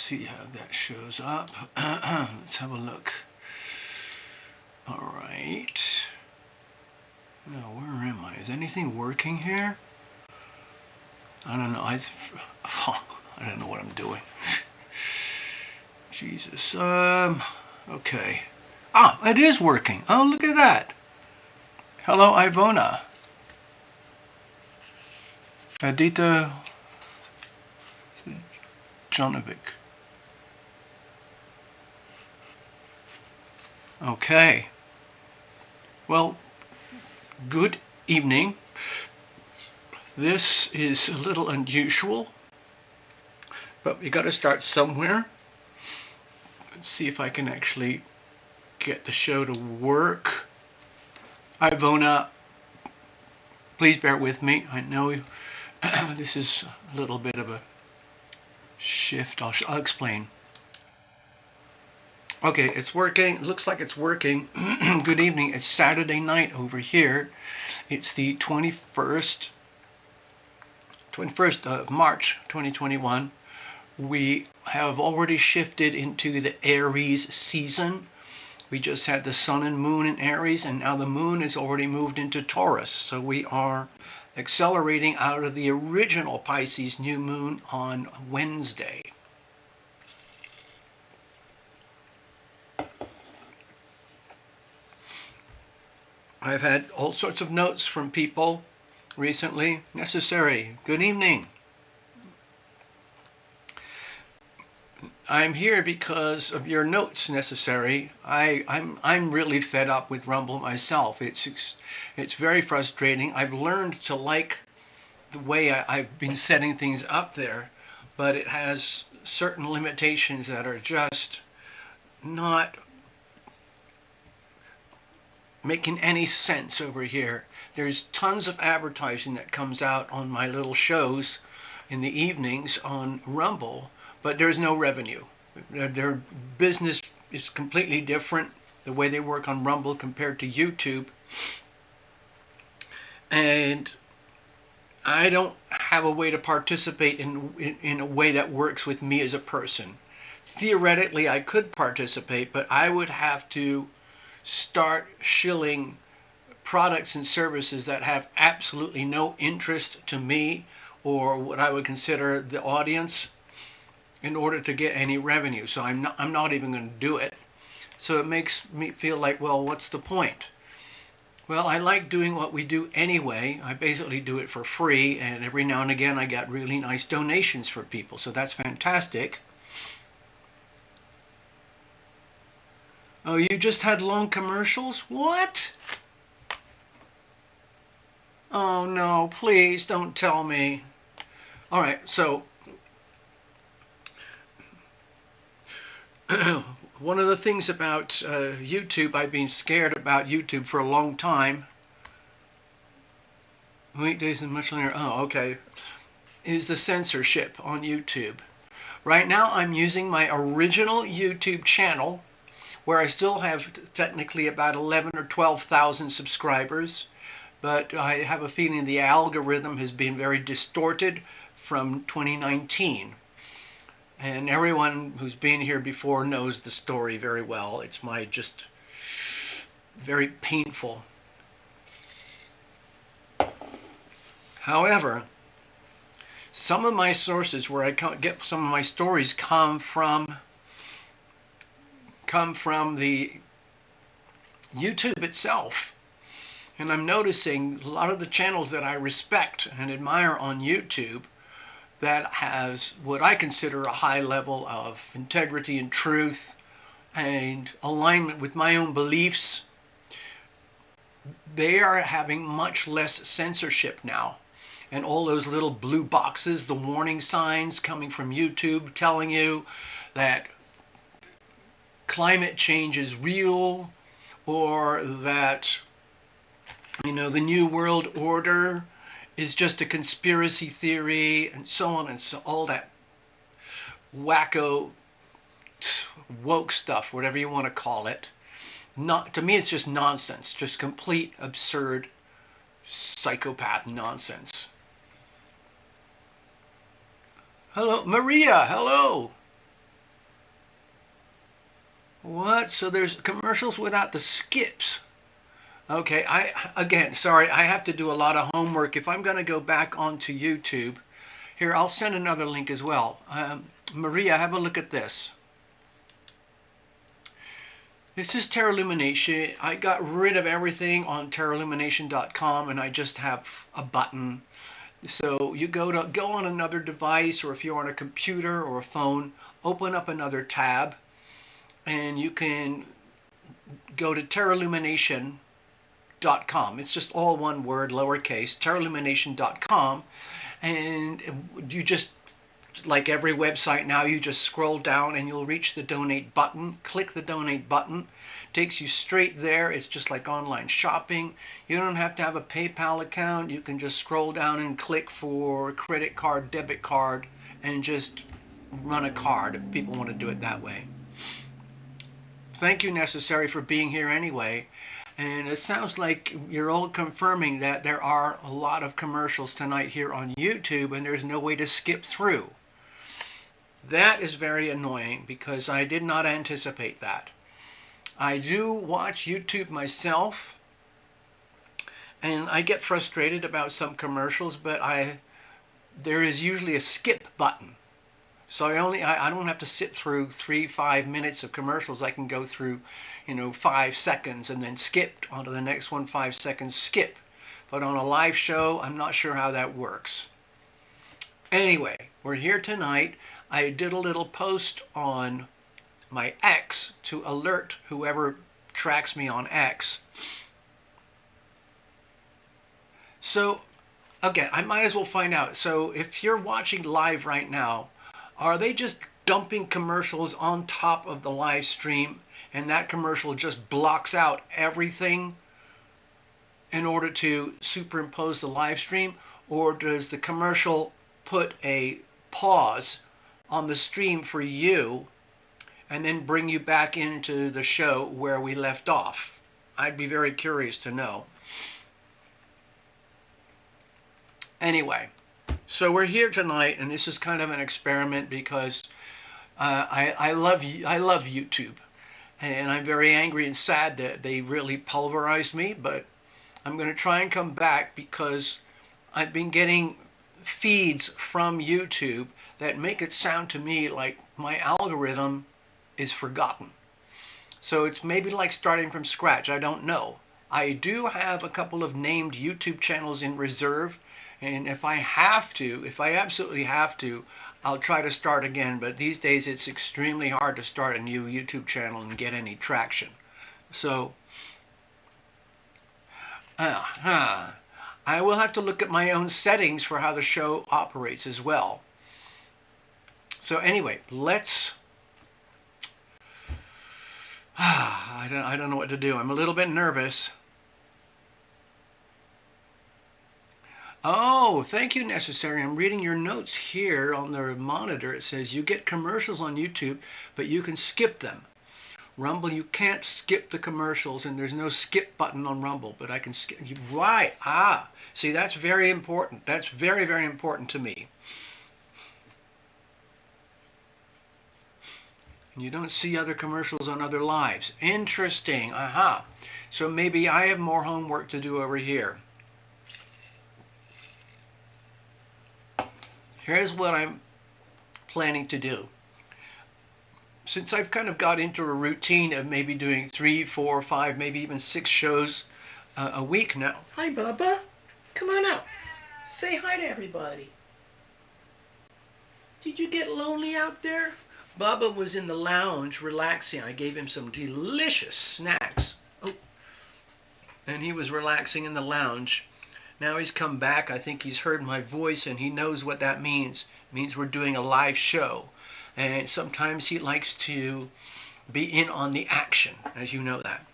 see how that shows up. Let's have a look. All right. Now, where am I? Is anything working here? I don't know. I don't know what I'm doing. Jesus. Okay. Ah, it is working. Oh, look at that. Hello, Ivona. Adita Jonovic. Okay. Well, good evening. This is a little unusual, but we got to start somewhere. Let's see if I can actually get the show to work. Ivona, please bear with me. I know this is a little bit of a shift. I'll explain. Okay, it's working. Looks like it's working. Good evening. It's Saturday night over here. It's the 21st of March 2021. We have already shifted into the Aries season. We just had the sun and moon in Aries, and now the moon is already moved into Taurus. So we are accelerating out of the original Pisces new moon on Wednesday. I've had all sorts of notes from people recently. Necessary. Good evening. I'm here because of your notes, Necessary. I'm really fed up with Rumble myself. It's very frustrating. I've learned to like the way I've been setting things up there, but it has certain limitations that are just not making any sense over here. There's tons of advertising that comes out on my little shows in the evenings on Rumble, but there's no revenue. Their business is completely different, the way they work on Rumble compared to YouTube. And I don't have a way to participate in a way that works with me as a person. Theoretically, I could participate, but I would have to start shilling products and services that have absolutely no interest to me or what I would consider the audience in order to get any revenue. So I'm not even going to do it. So it makes me feel like, well, what's the point? Well, I like doing what we do anyway. I basically do it for free, and every now and again I get really nice donations for people, so that's fantastic. Oh, you just had long commercials? What? Oh no, please don't tell me. All right, so one of the things about YouTube, I've been scared about YouTube for a long time. Weekdays and much longer. Oh, okay. Is the censorship on YouTube. Right now I'm using my original YouTube channel where I still have technically about 11 or 12,000 subscribers, but I have a feeling the algorithm has been very distorted from 2019. And everyone who's been here before knows the story very well. It's just very painful. However, some of my sources where I get some of my stories come from the YouTube itself. And I'm noticing a lot of the channels that I respect and admire on YouTube that has what I consider a high level of integrity and truth and alignment with my own beliefs, they are having much less censorship now. And all those little blue boxes, the warning signs coming from YouTube telling you that climate change is real, or that, the New World Order is just a conspiracy theory, and so on, and so all that wacko woke stuff, whatever you want to call it. To me, it's just nonsense, just complete absurd psychopath nonsense. Hello, Maria. Hello. What? So there's commercials without the skips. Okay, again, sorry, I have to do a lot of homework. If I'm going to go back onto YouTube, here, I'll send another link as well. Maria, have a look at this. This is TarotLumination. I got rid of everything on TarotLumination.com and I just have a button. So you go on another device, or if you're on a computer or a phone, open up another tab and you can go to TarotLumination.com. It's just all one word, lowercase, TarotLumination.com, and you just, like every website now, you just scroll down and you'll reach the donate button. Click the donate button. Takes you straight there. It's just like online shopping. You don't have to have a PayPal account. You can just scroll down and click for credit card, debit card, and just run a card if people want to do it that way. Thank you, Necessary, for being here anyway. And it sounds like you're all confirming that there are a lot of commercials tonight here on YouTube and there's no way to skip through. That is very annoying because I did not anticipate that. I do watch YouTube myself and I get frustrated about some commercials, but there is usually a skip button. So I don't have to sit through 3-5 minutes of commercials. I can go through, 5 seconds and then skip onto the next one, 5 seconds, skip. But on a live show, I'm not sure how that works. Anyway, we're here tonight. I did a little post on my X to alert whoever tracks me on X. So, again, I might as well find out. So if you're watching live right now, are they just dumping commercials on top of the live stream and that commercial just blocks out everything in order to superimpose the live stream? Or does the commercial put a pause on the stream for you and then bring you back into the show where we left off? I'd be very curious to know. Anyway, so we're here tonight, and this is kind of an experiment because I love YouTube, and I'm very angry and sad that they really pulverized me, but I'm going to try and come back because I've been getting feeds from YouTube that make it sound to me like my algorithm is forgotten. So it's maybe like starting from scratch. I don't know. I do have a couple of named YouTube channels in reserve, and if I absolutely have to, I'll try to start again. But these days it's extremely hard to start a new YouTube channel and get any traction. So I will have to look at my own settings for how the show operates as well. So anyway, let's... I don't know what to do. I'm a little bit nervous. Oh, thank you, Necessary. I'm reading your notes here on the monitor. It says you get commercials on YouTube, but you can skip them. Rumble, you can't skip the commercials, and there's no skip button on Rumble, but I can skip. Right. See, that's very important. That's very, very important to me. And you don't see other commercials on other lives. Interesting. So maybe I have more homework to do over here. Here's what I'm planning to do. Since I've kind of got into a routine of maybe doing 3, 4, 5, maybe even 6 shows a week now. Hi, Bubba. Come on out. Say hi to everybody. Did you get lonely out there? Bubba was in the lounge relaxing. I gave him some delicious snacks. Oh. And he was relaxing in the lounge. Now he's come back. I think he's heard my voice and he knows what that means. It means we're doing a live show. And sometimes he likes to be in on the action, as you know that.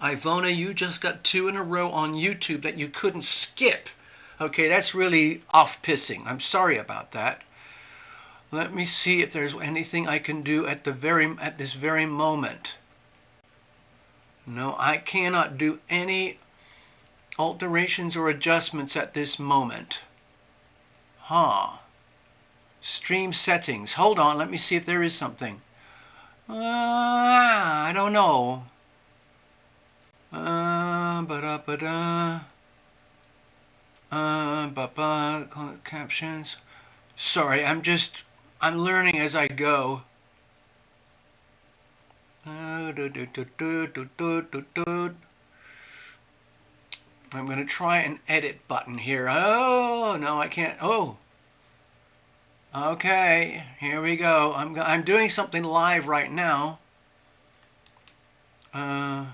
Ivona, you just got 2 in a row on YouTube that you couldn't skip. Okay, that's really off-pissing. I'm sorry about that. Let me see if there's anything I can do at this very moment. No, I cannot do any alterations or adjustments at this moment. Stream settings. Hold on, let me see if there is something. I don't know. Ba-da. Captions. Sorry, I'm learning as I go. I'm going to try an edit button here. Oh, no, I can't. Oh. Okay, here we go. I'm doing something live right now. No,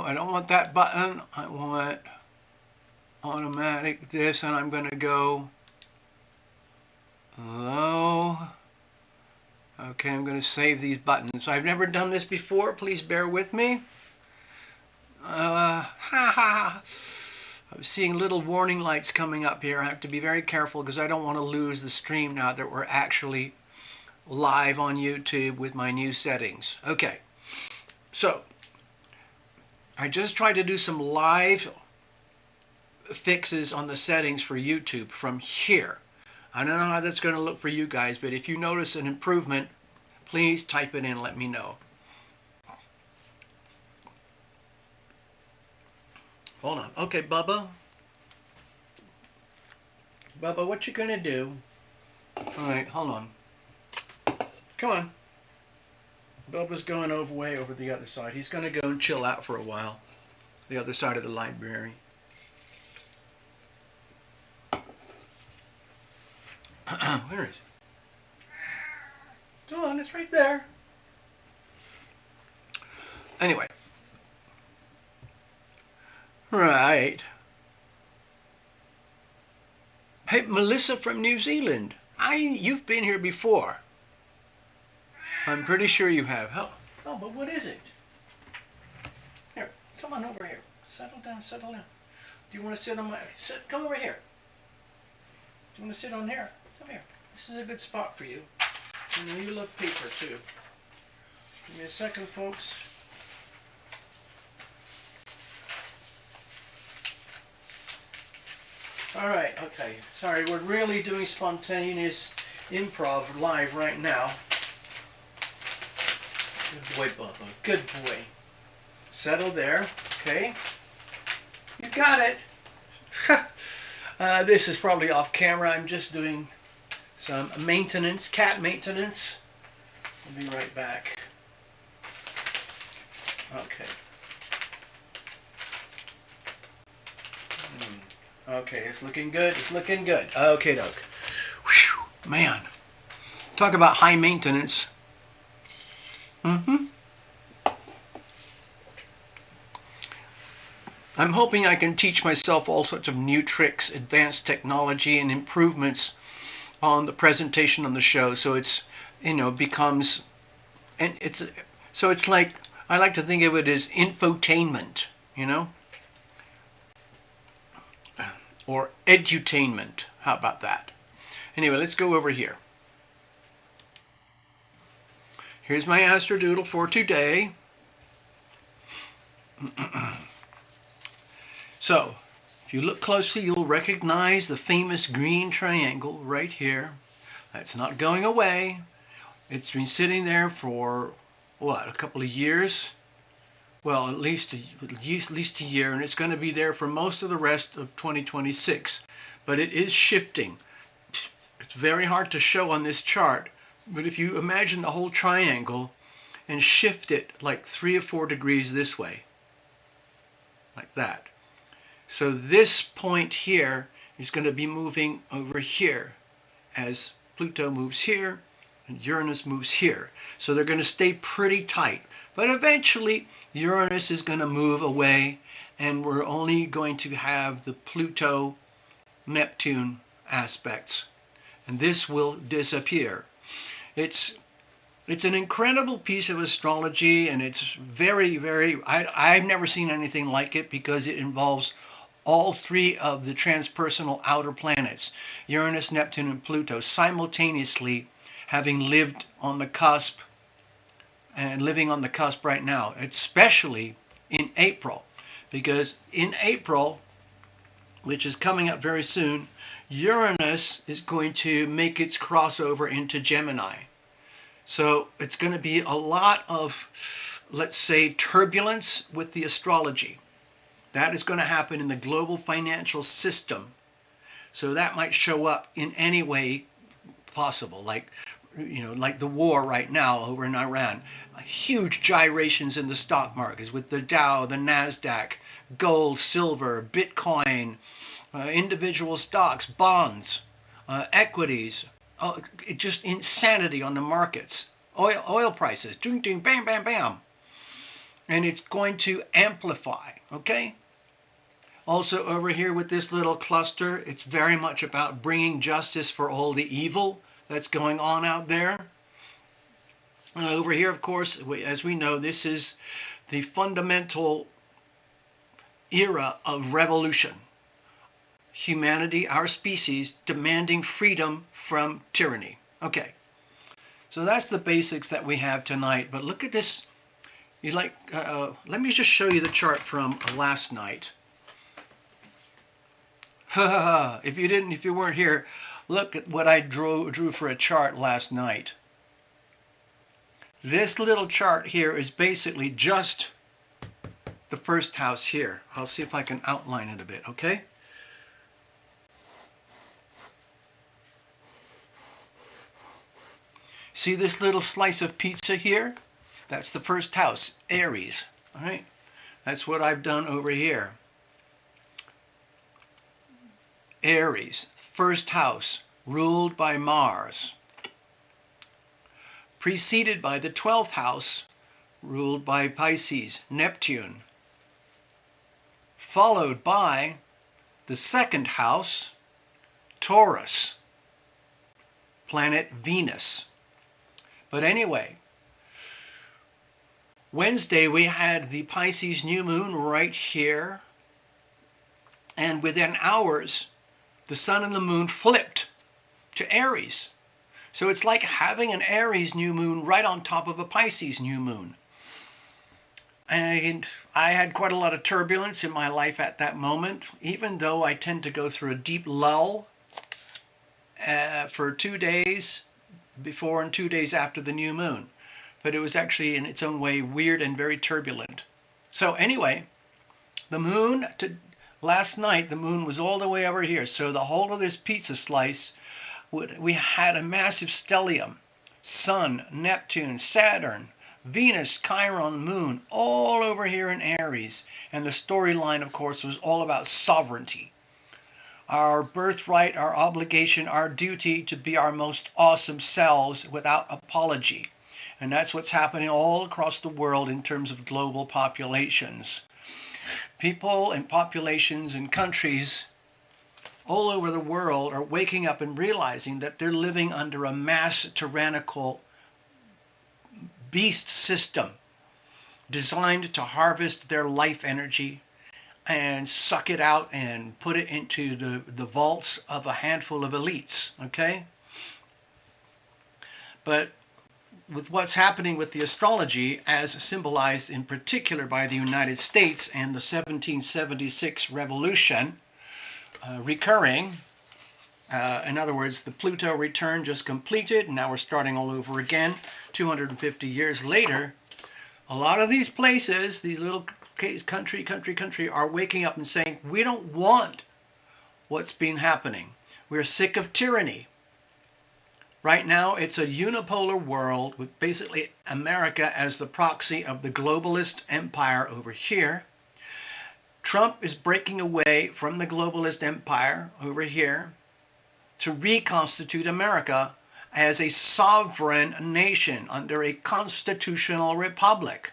I don't want that button. I want automatic this, and I'm going to go low. Okay, I'm going to save these buttons. I've never done this before. Please bear with me. I was seeing little warning lights coming up here. I have to be very careful because I don't want to lose the stream now that we're actually live on YouTube with my new settings. Okay, so I just tried to do some live fixes on the settings for YouTube from here. I don't know how that's going to look for you guys, but if you notice an improvement, please type it in and let me know. Hold on. Okay, Bubba. Bubba, what you gonna do? All right, hold on. Come on. Bubba's going way over the other side. He's gonna go and chill out for a while. The other side of the library. Where is it? Come on, it's right there. Anyway. Right. Hey, Melissa from New Zealand. You've been here before. I'm pretty sure you have. Oh, but what is it? Here, come on over here. Settle down, settle down. Do you want to sit on come over here. Do you want to sit on there? Come here. This is a good spot for you. I know you love paper too. Give me a second, folks. All right, okay. Sorry, we're really doing spontaneous improv live right now. Good boy, Bubba. Good boy. Settle there. Okay. You got it. This is probably off camera. I'm just doing some maintenance, cat maintenance. I'll be right back. Okay. Okay, it's looking good. It's looking good. Okay, Doug. Whew, man. Talk about high maintenance. I'm hoping I can teach myself all sorts of new tricks, advanced technology, and improvements on the presentation on the show, so it's, becomes, and it's like, I like to think of it as infotainment, or edutainment. How about that? Anyway, let's go over here. Here's my astrodoodle for today. So, if you look closely, you'll recognize the famous green triangle right here. That's not going away. It's been sitting there for, what, a couple of years? Well, at least a year, and it's going to be there for most of the rest of 2026. But it is shifting. It's very hard to show on this chart, but if you imagine the whole triangle and shift it like 3 or 4 degrees this way, like that. So this point here is going to be moving over here as Pluto moves here and Uranus moves here. So they're going to stay pretty tight. But eventually, Uranus is going to move away, and we're only going to have the Pluto-Neptune aspects. And this will disappear. It's an incredible piece of astrology, and it's very, very... I've never seen anything like it because it involves all 3 of the transpersonal outer planets, Uranus, Neptune, and Pluto, simultaneously having lived on the cusp and living on the cusp right now, especially in April, because in April which is coming up very soon, Uranus is going to make its crossover into Gemini. So it's going to be a lot of, let's say, turbulence with the astrology. That is going to happen in the global financial system. So that might show up in any way possible, like like the war right now over in Iran. Huge gyrations in the stock markets with the Dow, the Nasdaq, gold, silver, Bitcoin, individual stocks, bonds, equities. Just insanity on the markets. Oil prices, ding, ding, bam, bam, bam. And it's going to amplify, okay? Also over here with this little cluster, it's very much about bringing justice for all the evil that's going on out there. Over here, of course, as we know, this is the fundamental era of revolution. Humanity, our species, demanding freedom from tyranny. Okay, so that's the basics that we have tonight. But look at this. Let me just show you the chart from last night. If you weren't here, look at what I drew for a chart last night. This little chart here is basically just the first house here. I'll see if I can outline it a bit, okay? See this little slice of pizza here? That's the first house, Aries, all right? That's what I've done over here. Aries, first house, ruled by Mars. Preceded by the 12th house, ruled by Pisces, Neptune. Followed by the second house, Taurus, planet Venus. But anyway, Wednesday we had the Pisces new moon right here, and within hours the sun and the moon flipped to Aries. So it's like having an Aries new moon right on top of a Pisces new moon. And I had quite a lot of turbulence in my life at that moment, even though I tend to go through a deep lull for 2 days before and 2 days after the new moon. But it was actually in its own way weird and very turbulent. So anyway, the moon, last night the moon was all the way over here. So the whole of this pizza slice, we had a massive stellium. Sun, Neptune, Saturn, Venus, Chiron, Moon, all over here in Aries. And the storyline, of course, was all about sovereignty. Our birthright, our obligation, our duty to be our most awesome selves without apology. And that's what's happening all across the world in terms of global populations. People and populations and countries all over the world are waking up and realizing that they're living under a mass tyrannical beast system designed to harvest their life energy and suck it out and put it into the vaults of a handful of elites, okay? But with what's happening with the astrology, as symbolized in particular by the United States and the 1776 revolution recurring, in other words, the Pluto return just completed, and now we're starting all over again, 250 years later. A lot of these places, these little country are waking up and saying, we don't want what's been happening. We're sick of tyranny. Right now, it's a unipolar world with basically America as the proxy of the globalist empire over here. Trump is breaking away from the globalist empire over here to reconstitute America as a sovereign nation under a constitutional republic.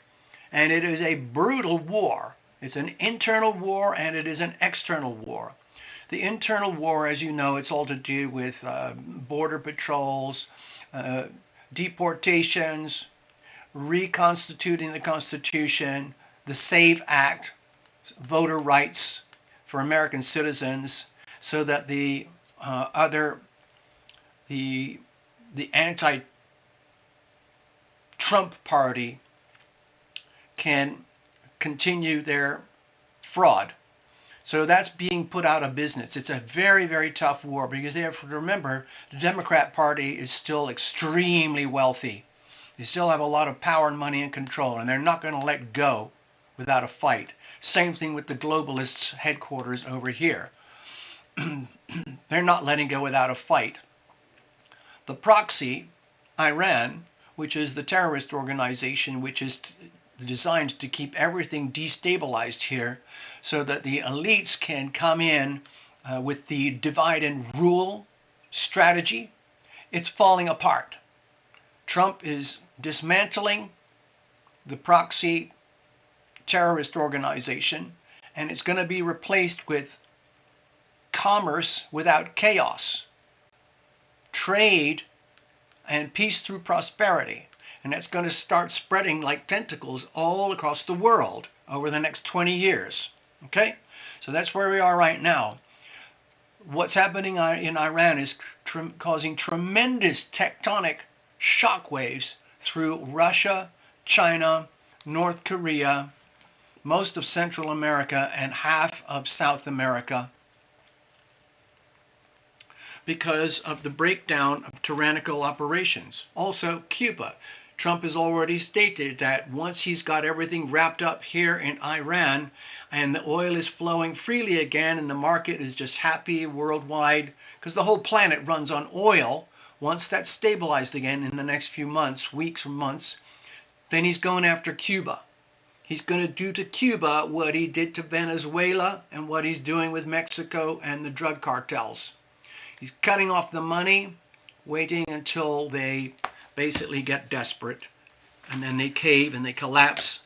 And it is a brutal war. It's an internal war and it is an external war. The internal war, as you know, it's all to do with border patrols, deportations, reconstituting the Constitution, the SAVE Act, voter rights for American citizens, so that the anti-Trump party can continue their fraud. So that's being put out of business. It's a very, very tough war because you have to remember the Democrat Party is still extremely wealthy. They still have a lot of power and money and control, and they're not going to let go without a fight. Same thing with the globalists' headquarters over here. They're not letting go without a fight. The proxy, Iran, which is the terrorist organization which is designed to keep everything destabilized here so that the elites can come in with the divide and rule strategy, it's falling apart. Trump is dismantling the proxy terrorist organization, and it's going to be replaced with commerce without chaos, trade and peace through prosperity. And that's going to start spreading like tentacles all across the world over the next 20 years. Okay? So that's where we are right now. What's happening in Iran is causing tremendous tectonic shockwaves through Russia, China, North Korea, most of Central America, and half of South America, because of the breakdown of tyrannical operations. Also, Cuba. Trump has already stated that once he's got everything wrapped up here in Iran and the oil is flowing freely again and the market is just happy worldwide, because the whole planet runs on oil, once that's stabilized again in the next few months, weeks or months, then he's going after Cuba. He's going to do to Cuba what he did to Venezuela and what he's doing with Mexico and the drug cartels. He's cutting off the money, waiting until they basically get desperate, and then they cave and they collapse,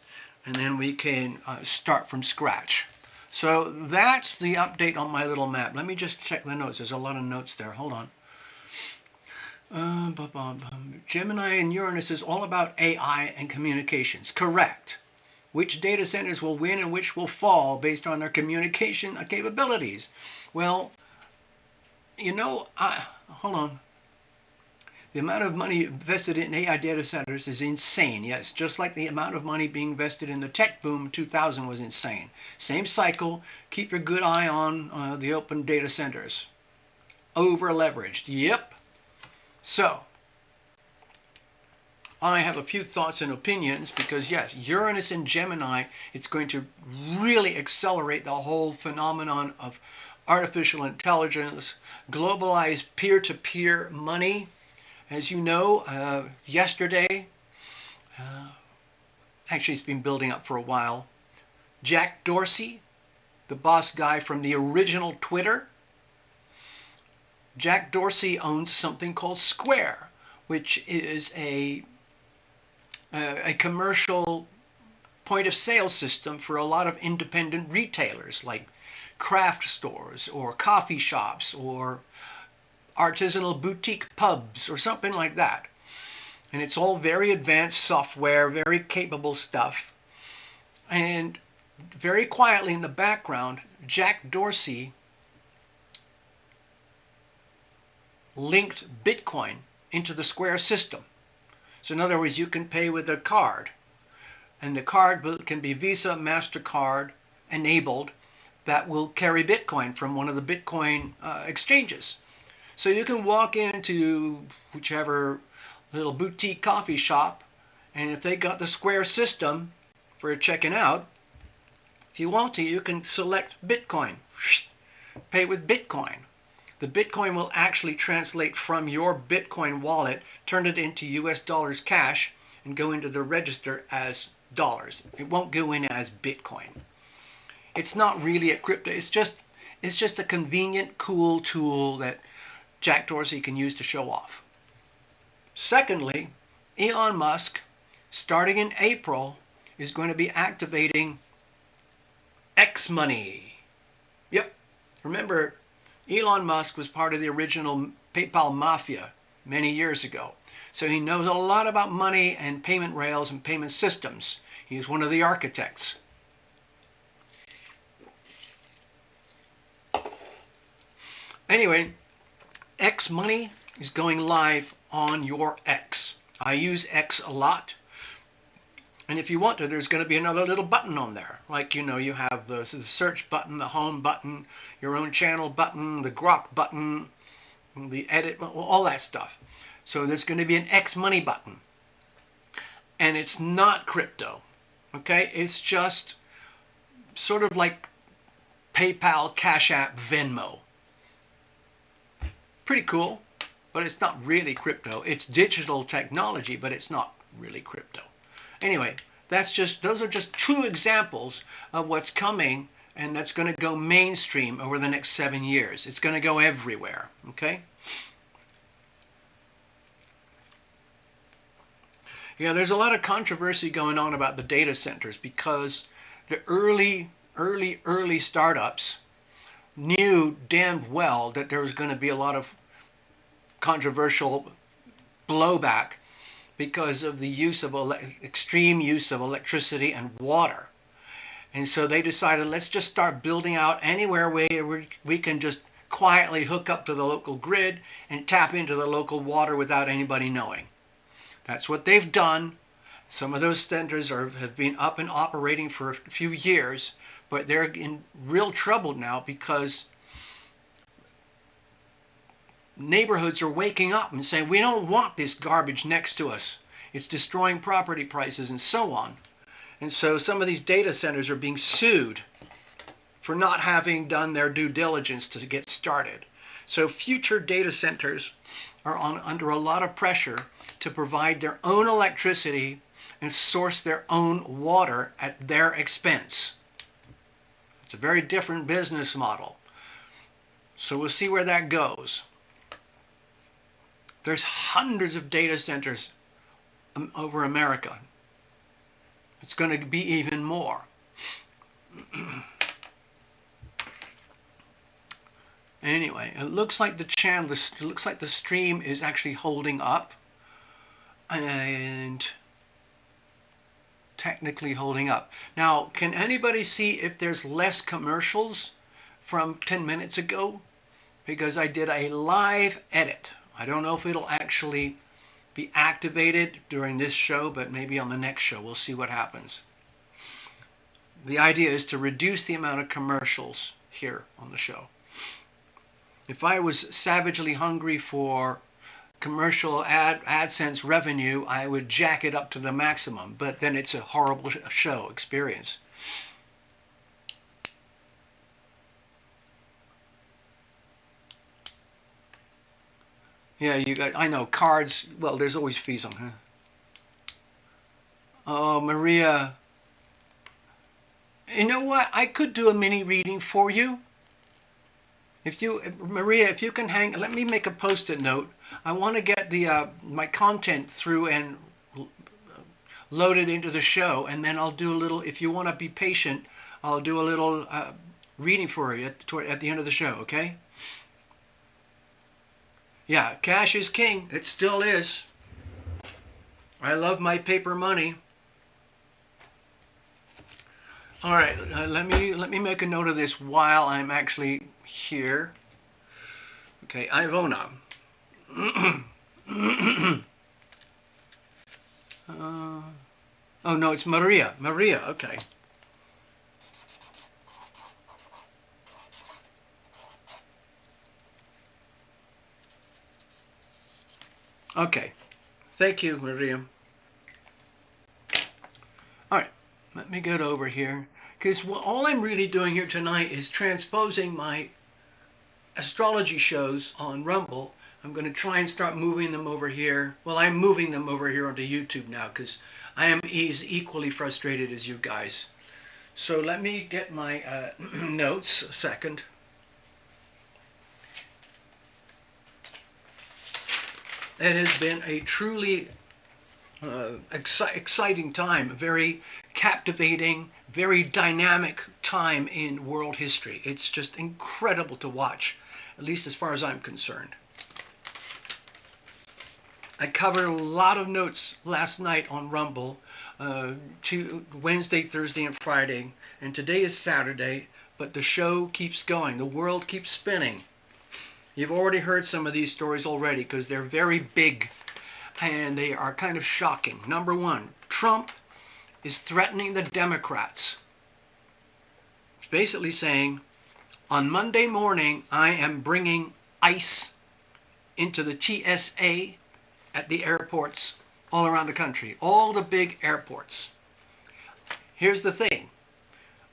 and then we can start from scratch. So that's the update on my little map. Let me just check the notes. There's a lot of notes there. Hold on. Gemini and Uranus is all about AI and communications. Correct. Which data centers will win and which will fall based on their communication capabilities? Well, you know, hold on. The amount of money invested in AI data centers is insane, yes. Just like the amount of money being invested in the tech boom in 2000 was insane. Same cycle. Keep your good eye on the open data centers. Over leveraged. Yep. So, I have a few thoughts and opinions because, yes, Uranus and Gemini, it's going to really accelerate the whole phenomenon of artificial intelligence, globalized peer-to-peer money. As you know, yesterday, actually it's been building up for a while, Jack Dorsey, the boss guy from the original Twitter, Jack Dorsey owns something called Square, which is a commercial point of sale system for a lot of independent retailers like craft stores or coffee shops or artisanal boutique pubs or something like that. And it's all very advanced software, very capable stuff. And very quietly in the background, Jack Dorsey linked Bitcoin into the Square system. So in other words, you can pay with a card. And the card can be Visa, MasterCard enabled that will carry Bitcoin from one of the Bitcoin exchanges. So you can walk into whichever little boutique coffee shop, and if they got the Square system for checking out, if you want to, you can select Bitcoin. Pay with Bitcoin. The Bitcoin will actually translate from your Bitcoin wallet, turn it into US dollars cash, and go into the register as dollars. It won't go in as Bitcoin. It's not really a crypto. It's just a convenient, cool tool that Jack Dorsey can use to show off. Secondly, Elon Musk, starting in April, is going to be activating X money. Yep. Remember, Elon Musk was part of the original PayPal mafia many years ago. So he knows a lot about money and payment rails and payment systems. He is one of the architects. Anyway, X money is going live on your X. I use X a lot. And if you want to, there's going to be another little button on there. Like, you know, you have the search button, the home button, your own channel button, the Grok button, the edit, all that stuff. So there's going to be an X money button. And it's not crypto. Okay? It's just sort of like PayPal, Cash App, Venmo. Pretty cool, but it's not really crypto. It's digital technology, but it's not really crypto. Anyway, those are just two examples of what's coming, and that's going to go mainstream over the next 7 years. It's going to go everywhere, okay? Yeah, there's a lot of controversy going on about the data centers because the early startups knew damn well that there was going to be a lot of controversial blowback because of the use of extreme use of electricity and water. And so they decided, let's just start building out anywhere where we can just quietly hook up to the local grid and tap into the local water without anybody knowing. That's what they've done. Some of those centers have been up and operating for a few years, but they're in real trouble now because neighborhoods are waking up and saying, we don't want this garbage next to us. It's destroying property prices and so on. And so some of these data centers are being sued for not having done their due diligence to get started. So future data centers are under a lot of pressure to provide their own electricity and source their own water at their expense. It's a very different business model. So we'll see where that goes. There's hundreds of data centers over America. It's going to be even more. Anyway, it looks like the stream is actually holding up and technically holding up. Now, can anybody see if there's less commercials from 10 minutes ago? Because I did a live edit. I don't know if it'll actually be activated during this show, but maybe on the next show. We'll see what happens. The idea is to reduce the amount of commercials here on the show. If I was savagely hungry for commercial AdSense revenue, I would jack it up to the maximum, but then it's a horrible show experience. Yeah, you got, I know, cards, well, there's always fees on, huh? Oh, Maria. You know what? I could do a mini reading for you. Maria, if you can hang, let me make a post-it note. I want to get the my content through and load it into the show, and then I'll do a little, if you want to be patient, I'll do a little reading for you at the end of the show, okay? Yeah, cash is king. It still is. I love my paper money. All right, let me make a note of this while I'm actually here. Okay, Ivona. Oh no, it's Maria. Maria, okay. Okay, thank you, Maria. All right, let me get over here, because all I'm really doing here tonight is transposing my astrology shows on Rumble. I'm going to try and start moving them over here. Well, I'm moving them over here onto YouTube now, because I am as equally frustrated as you guys. So let me get my notes a second. It has been a truly exciting time, a very captivating, very dynamic time in world history. It's just incredible to watch, at least as far as I'm concerned. I covered a lot of notes last night on Rumble, Wednesday, Thursday, and Friday, and today is Saturday, but the show keeps going. The world keeps spinning. You've already heard some of these stories already because they're very big and they are kind of shocking. Number one, Trump is threatening the Democrats. It's basically saying, on Monday morning, I am bringing ICE into the TSA at the airports all around the country, all the big airports. Here's the thing.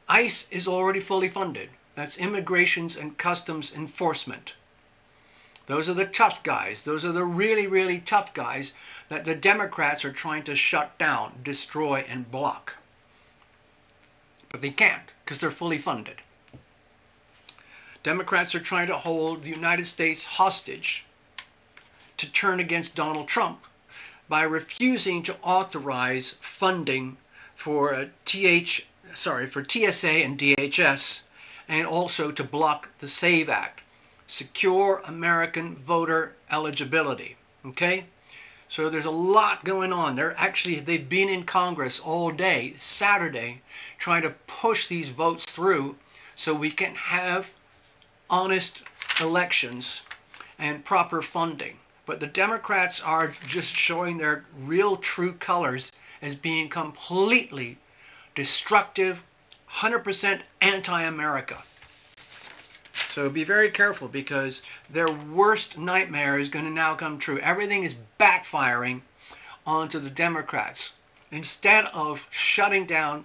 ICE is already fully funded. That's Immigrations and Customs Enforcement. Those are the tough guys. Those are the really, really tough guys that the Democrats are trying to shut down, destroy, and block. But they can't because they're fully funded. Democrats are trying to hold the United States hostage to turn against Donald Trump by refusing to authorize funding for TSA and DHS, and also to block the SAVE Act, Secure American Voter Eligibility. Okay? So there's a lot going on. They've been in Congress all day, Saturday, trying to push these votes through so we can have honest elections and proper funding. But the Democrats are just showing their real true colors as being completely destructive, 100% anti-America. So be very careful because their worst nightmare is going to now come true. Everything is backfiring onto the Democrats. Instead of shutting down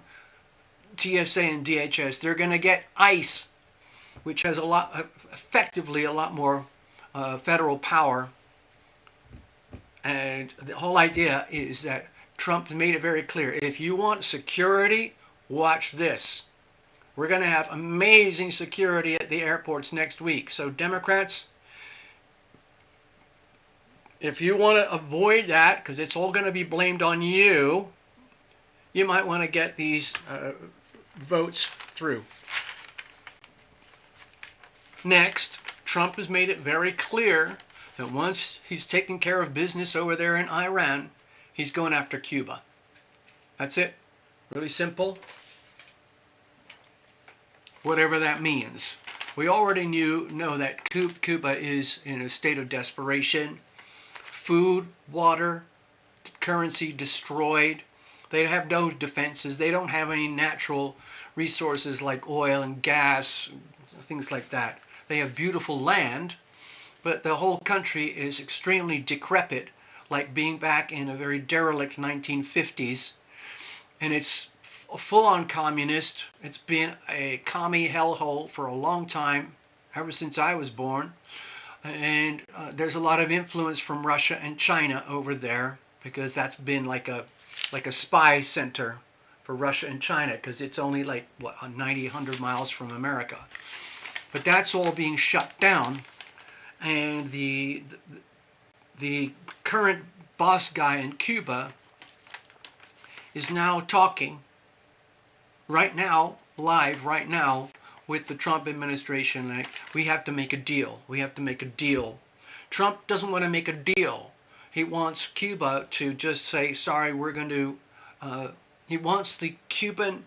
TSA and DHS, they're going to get ICE, which has effectively a lot more federal power. And the whole idea is that Trump made it very clear. If you want security, watch this. We're going to have amazing security at the airports next week. So Democrats, if you want to avoid that, because it's all going to be blamed on you, you might want to get these votes through. Next, Trump has made it very clear that once he's taken care of business over there in Iran, he's going after Cuba. That's it. Really simple. Whatever that means. We already know that Cuba is in a state of desperation. Food, water, currency destroyed. They have no defenses. They don't have any natural resources like oil and gas, things like that. They have beautiful land, but the whole country is extremely decrepit, like being back in a very derelict 1950s. And it's full-on communist. It's been a commie hellhole for a long time, ever since I was born. And there's a lot of influence from Russia and China over there, because that's been like a spy center for Russia and China, because it's only like, what, 90, 100 miles from America. But that's all being shut down, and the current boss guy in Cuba is now talking right now, live right now, with the Trump administration. Like, we have to make a deal. We have to make a deal. Trump doesn't want to make a deal. He wants Cuba to just say, sorry, we're going to... he wants the Cuban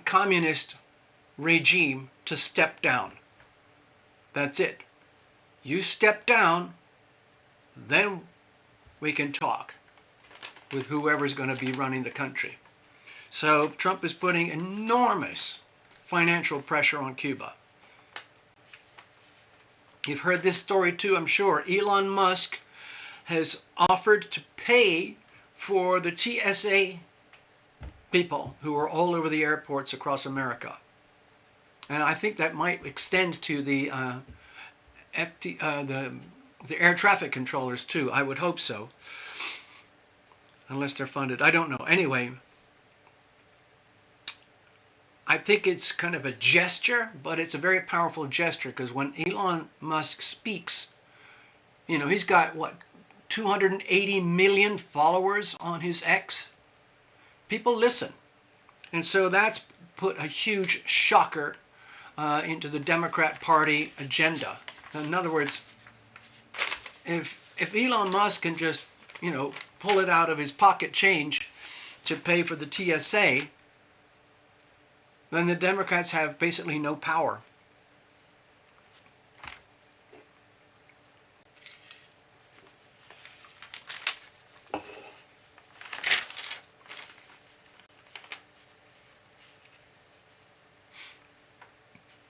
communist regime to step down. That's it. You step down, then we can talk with whoever's going to be running the country. So Trump is putting enormous financial pressure on Cuba. You've heard this story too, I'm sure. Elon Musk has offered to pay for the TSA people who are all over the airports across America. And I think that might extend to the air traffic controllers too. I would hope so. Unless they're funded. I don't know. Anyway, I think it's kind of a gesture, but it's a very powerful gesture, because when Elon Musk speaks, you know, he's got, what, 280 million followers on his X? People listen. And so that's put a huge shocker into the Democrat Party agenda. In other words, if Elon Musk can just, you know, pull it out of his pocket change to pay for the TSA, then the Democrats have basically no power.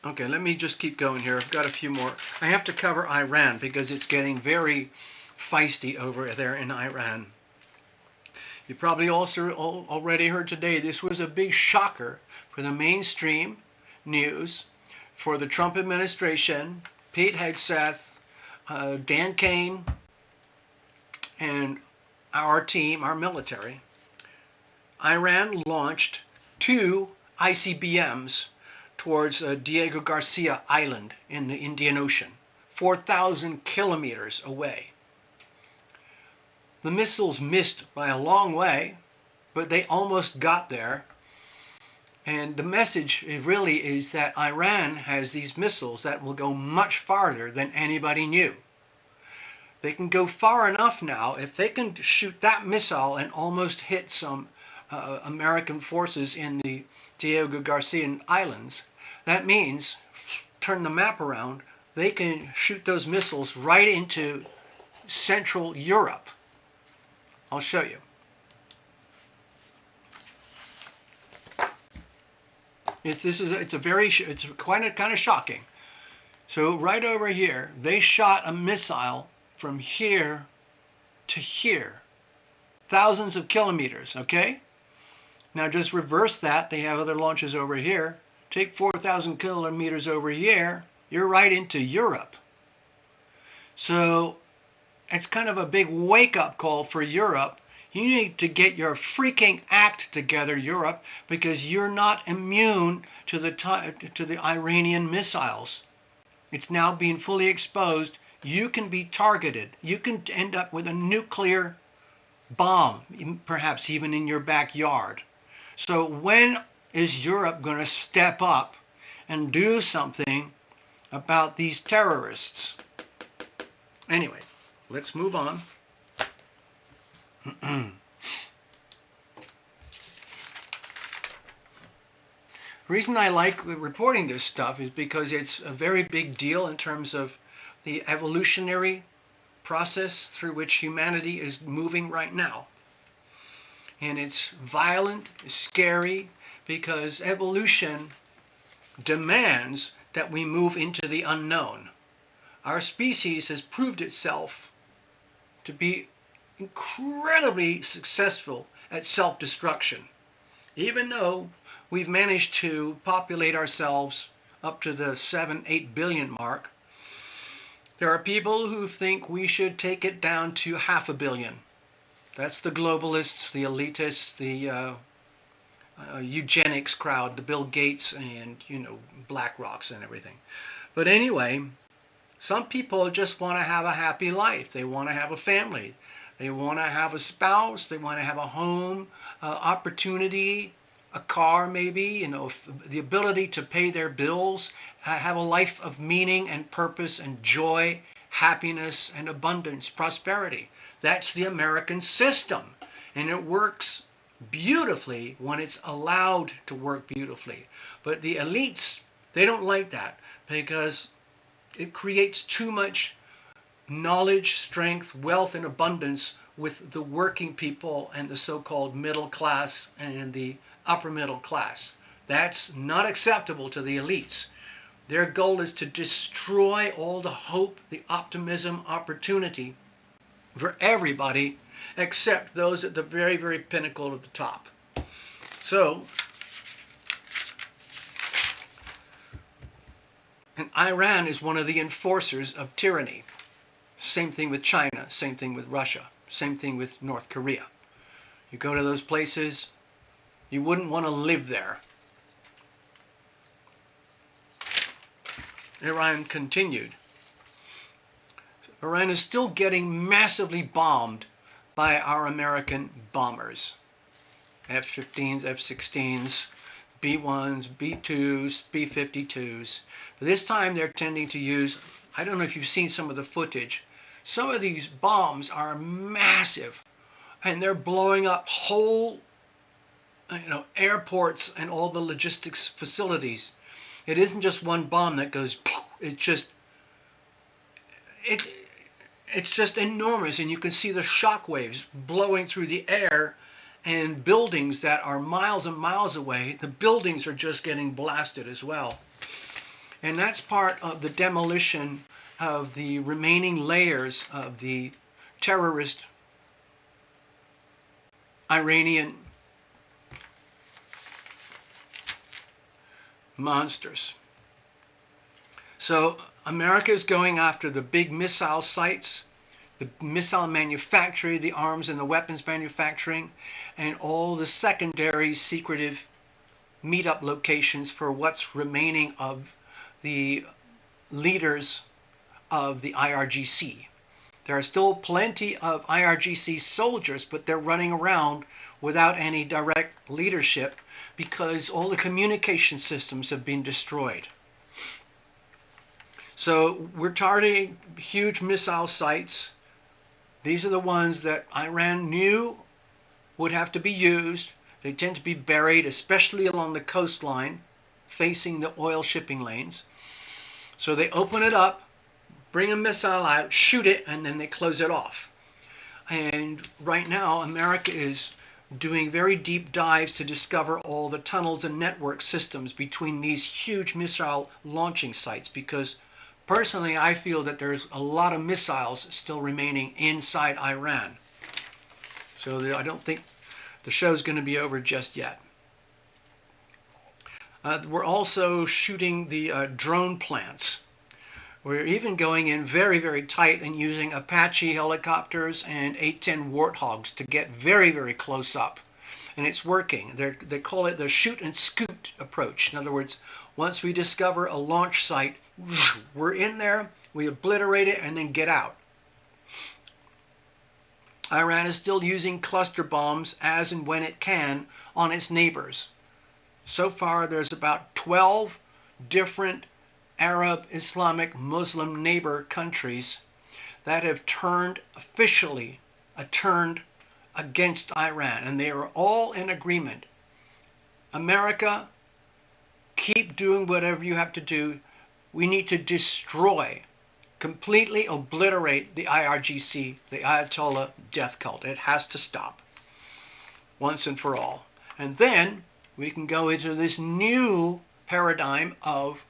Okay, let me just keep going here. I've got a few more. I have to cover Iran because it's getting very feisty over there in Iran. You probably also already heard today this was a big shocker for the mainstream news, for the Trump administration, Pete Hegseth, Dan Kane, and our team, our military. Iran launched 2 ICBMs towards Diego Garcia Island in the Indian Ocean, 4,000 kilometers away. The missiles missed by a long way, but they almost got there. And the message really is that Iran has these missiles that will go much farther than anybody knew. They can go far enough now, if they can shoot that missile and almost hit some American forces in the Diego Garcia Islands, that means, turn the map around, they can shoot those missiles right into Central Europe. I'll show you. It's quite kind of shocking. So right over here, they shot a missile from here to here, thousands of kilometers. Okay. Now just reverse that. They have other launches over here. Take 4,000 kilometers over here. You're right into Europe. So it's kind of a big wake-up call for Europe. You need to get your freaking act together, Europe, because you're not immune to the Iranian missiles. It's now being fully exposed. You can be targeted. You can end up with a nuclear bomb, perhaps even in your backyard. So when is Europe going to step up and do something about these terrorists? Anyway, let's move on. The reason I like reporting this stuff is because it's a very big deal in terms of the evolutionary process through which humanity is moving right now. And it's violent, scary, because evolution demands that we move into the unknown. Our species has proved itself to be incredibly successful at self-destruction. Even though we've managed to populate ourselves up to the 7-8 billion mark, there are people who think we should take it down to 500 million. That's the globalists, the elitists, the eugenics crowd, the Bill Gates and, BlackRocks and everything. But anyway, some people just want to have a happy life. They want to have a family. They want to have a spouse. They want to have a home, opportunity, a car maybe, the ability to pay their bills, have a life of meaning and purpose and joy, happiness and abundance, prosperity. That's the American system. And it works beautifully when it's allowed to work beautifully. But the elites, they don't like that because it creates too much knowledge, strength, wealth, and abundance with the working people and the so-called middle class and the upper middle class. That's not acceptable to the elites. Their goal is to destroy all the hope, the optimism, opportunity for everybody except those at the very, very pinnacle of the top. So, and Iran is one of the enforcers of tyranny. Same thing with China, same thing with Russia, same thing with North Korea. You go to those places, you wouldn't want to live there. Iran continued. Iran is still getting massively bombed by our American bombers. F-15s, F-16s, B-1s, B-2s, B-52s. But this time they're tending to use, I don't know if you've seen some of the footage, some of these bombs are massive and they're blowing up whole airports and all the logistics facilities. It isn't just one bomb that goes, it's just enormous, and you can see the shock waves blowing through the air, and buildings that are miles and miles away, the buildings are just getting blasted as well. And that's part of the demolition of the remaining layers of the terrorist Iranian monsters. So America is going after the big missile sites, the missile manufacturing, the arms and the weapons manufacturing, and all the secondary secretive meetup locations for what's remaining of the leaders of the IRGC. There are still plenty of IRGC soldiers, but they're running around without any direct leadership because all the communication systems have been destroyed. So we're targeting huge missile sites. These are the ones that Iran knew would have to be used. They tend to be buried, especially along the coastline, facing the oil shipping lanes. So they open it up, bring a missile out, shoot it, and then they close it off. And right now, America is doing very deep dives to discover all the tunnels and network systems between these huge missile launching sites, because personally, I feel that there's a lot of missiles still remaining inside Iran. So I don't think the show's going to be over just yet. We're also shooting the drone plants. We're even going in very, very tight and using Apache helicopters and 810 Warthogs to get very, very close up. And it's working. They call it the shoot and scoot approach. In other words, once we discover a launch site, we're in there, we obliterate it, and then get out. Iran is still using cluster bombs as and when it can on its neighbors. So far, there's about 12 different Arab, Islamic, Muslim neighbor countries that have officially turned against Iran, and they are all in agreement. America, keep doing whatever you have to do. We need to destroy, completely obliterate the IRGC, the Ayatollah death cult. It has to stop once and for all. And then we can go into this new paradigm of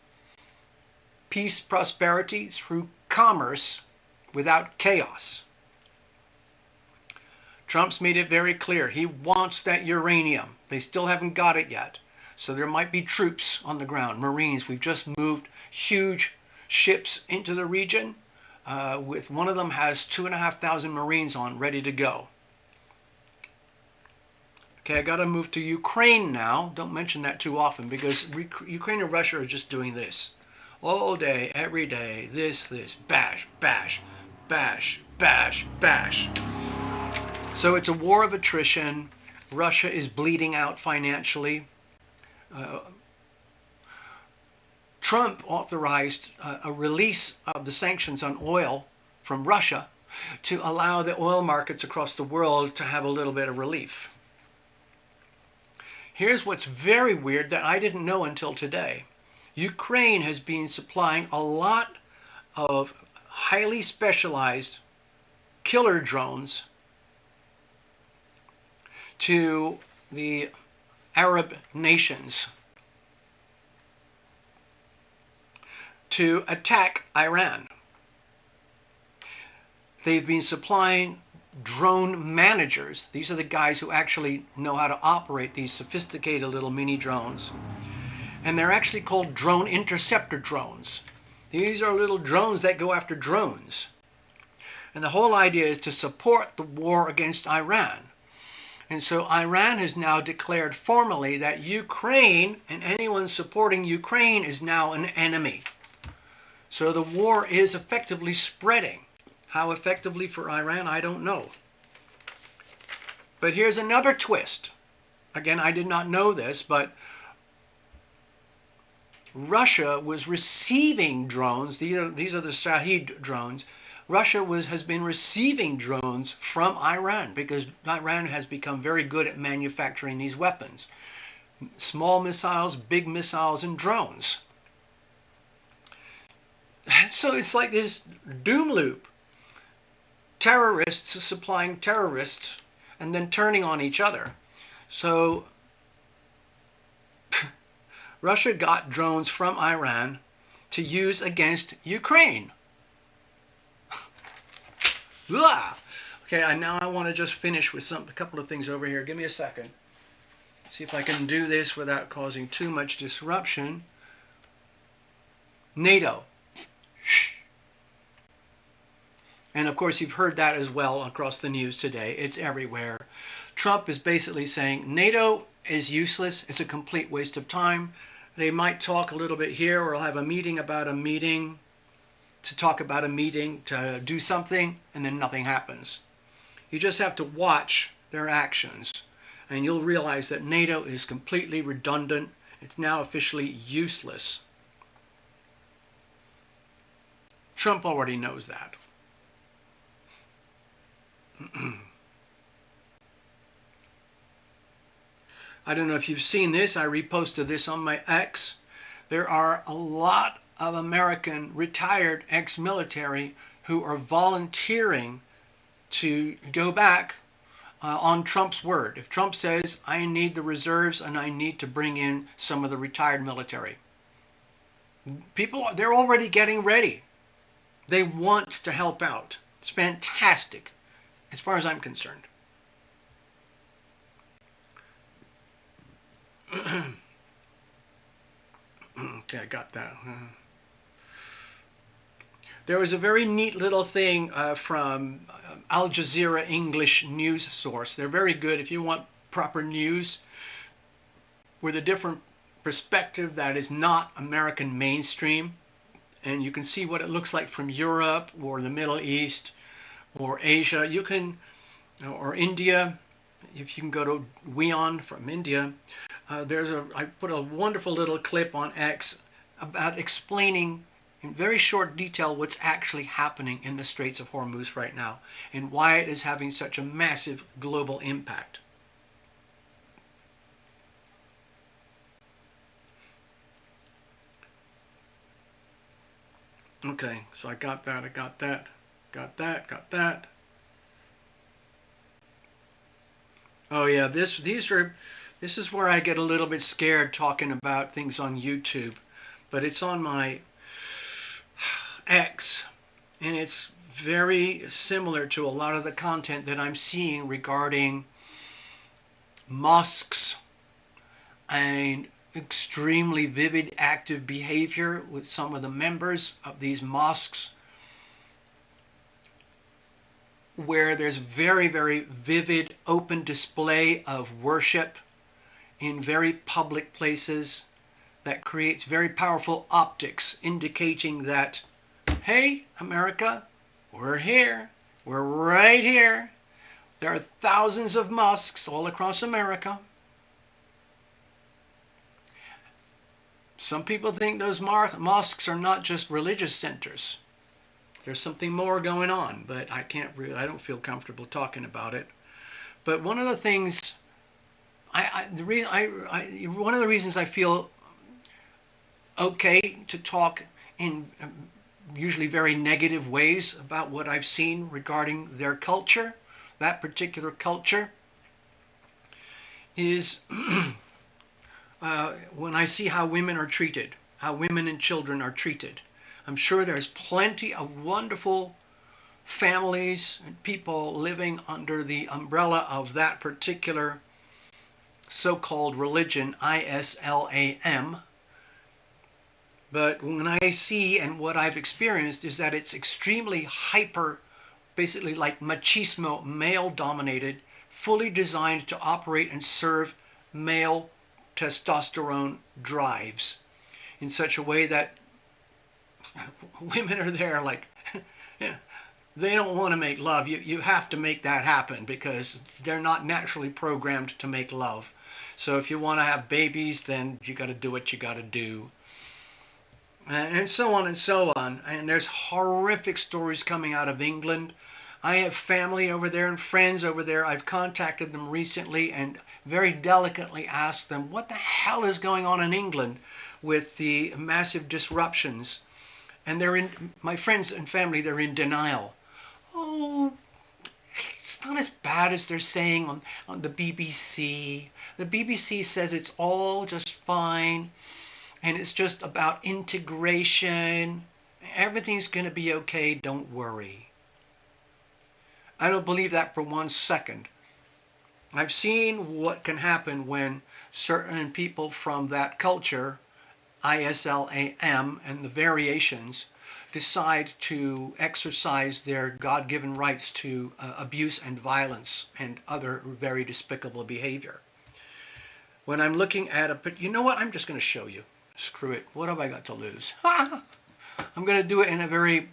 peace, prosperity through commerce without chaos. Trump's made it very clear. He wants that uranium. They still haven't got it yet. So there might be troops on the ground, Marines. We've just moved huge ships into the region. With one of them has 2,500 Marines on, ready to go. Okay, I got to move to Ukraine now. Don't mention that too often because Ukraine and Russia are just doing this. All day, every day, this, bash, bash, bash, bash, bash. So it's a war of attrition. Russia is bleeding out financially. Trump authorized a release of the sanctions on oil from Russia to allow the oil markets across the world to have a little bit of relief. Here's what's very weird that I didn't know until today. Ukraine has been supplying a lot of highly specialized killer drones to the Arab nations to attack Iran. They've been supplying drone managers. These are the guys who actually know how to operate these sophisticated little mini drones. And they're actually called drone interceptor drones. These are little drones that go after drones. And the whole idea is to support the war against Iran. And so Iran has now declared formally that Ukraine and anyone supporting Ukraine is now an enemy. So the war is effectively spreading. How effectively for Iran, I don't know. But here's another twist. Again, I did not know this, but Russia was receiving drones. These are the Shahid drones. Russia has been receiving drones from Iran because Iran has become very good at manufacturing these weapons. Small missiles, big missiles, and drones. So it's like this doom loop. Terrorists supplying terrorists and then turning on each other. So Russia got drones from Iran. to use against Ukraine. Ugh. Okay, now I want to just finish with a couple of things over here. Give me a second. See if I can do this without causing too much disruption. NATO. Shh. And of course you've heard that as well across the news today. It's everywhere. Trump is basically saying NATO is useless. It's a complete waste of time. They might talk a little bit here, or have a meeting about a meeting, to talk about a meeting, to do something, and then nothing happens. You just have to watch their actions, and you'll realize that NATO is completely redundant. It's now officially useless. Trump already knows that. I don't know if you've seen this. I reposted this on my X. There are a lot of American retired ex-military who are volunteering to go back on Trump's word. If Trump says, I need the reserves and I need to bring in some of the retired military. People, they're already getting ready. They want to help out. It's fantastic, as far as I'm concerned. Okay, I got that. There was a very neat little thing from Al Jazeera English news source. They're very good if you want proper news with a different perspective that is not American mainstream. And you can see what it looks like from Europe or the Middle East or Asia. You can, or India, if you can go to Weon from India. I put a wonderful little clip on X about explaining in very short detail what's actually happening in the Straits of Hormuz right now and why it is having such a massive global impact. Okay, so I got that, got that. Oh yeah, this is where I get a little bit scared talking about things on YouTube, but it's on my X, and it's very similar to a lot of the content that I'm seeing regarding mosques and extremely vivid active behavior with some of the members of these mosques, where there's very, very vivid open display of worship in very public places that creates very powerful optics indicating that, hey, America, we're here. We're right here. There are thousands of mosques all across America. Some people think those mosques are not just religious centers. There's something more going on, but I don't feel comfortable talking about it. But one of the things, one of the reasons I feel okay to talk in usually very negative ways about what I've seen regarding their culture, that particular culture, is when I see how women are treated, how women and children are treated. I'm sure there's plenty of wonderful families and people living under the umbrella of that particular so-called religion, Islam. But when I see, and what I've experienced is that it's extremely hyper, basically like machismo, male-dominated, fully designed to operate and serve male testosterone drives in such a way that women are there like, they don't want to make love. You have to make that happen because they're not naturally programmed to make love. So if you want to have babies, then you got to do what you got to do. And so on and so on. And there's horrific stories coming out of England. I have family over there and friends over there. I've contacted them recently and very delicately asked them what the hell is going on in England with the massive disruptions. And my friends and family, they're in denial. Oh, it's not as bad as they're saying on the BBC. The BBC says it's all just fine. and it's just about integration. Everything's going to be okay, don't worry. I don't believe that for 1 second. I've seen what can happen when certain people from that culture, ISLAM, and the variations, decide to exercise their God-given rights to abuse and violence and other very despicable behavior. When I'm looking at you know what? I'm just going to show you. Screw it. What have I got to lose? I'm going to do it in a very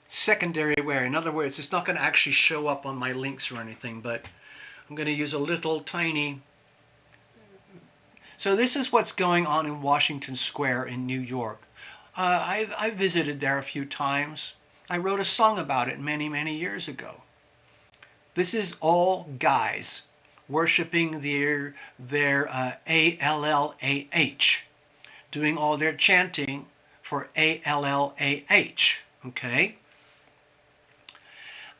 secondary way. In other words, it's not going to actually show up on my links or anything, but I'm going to use a little tiny... So this is what's going on in Washington Square in New York. I visited there a few times. I wrote a song about it many, many years ago. This is all guys worshiping their ALLAH, doing all their chanting for ALLAH, okay?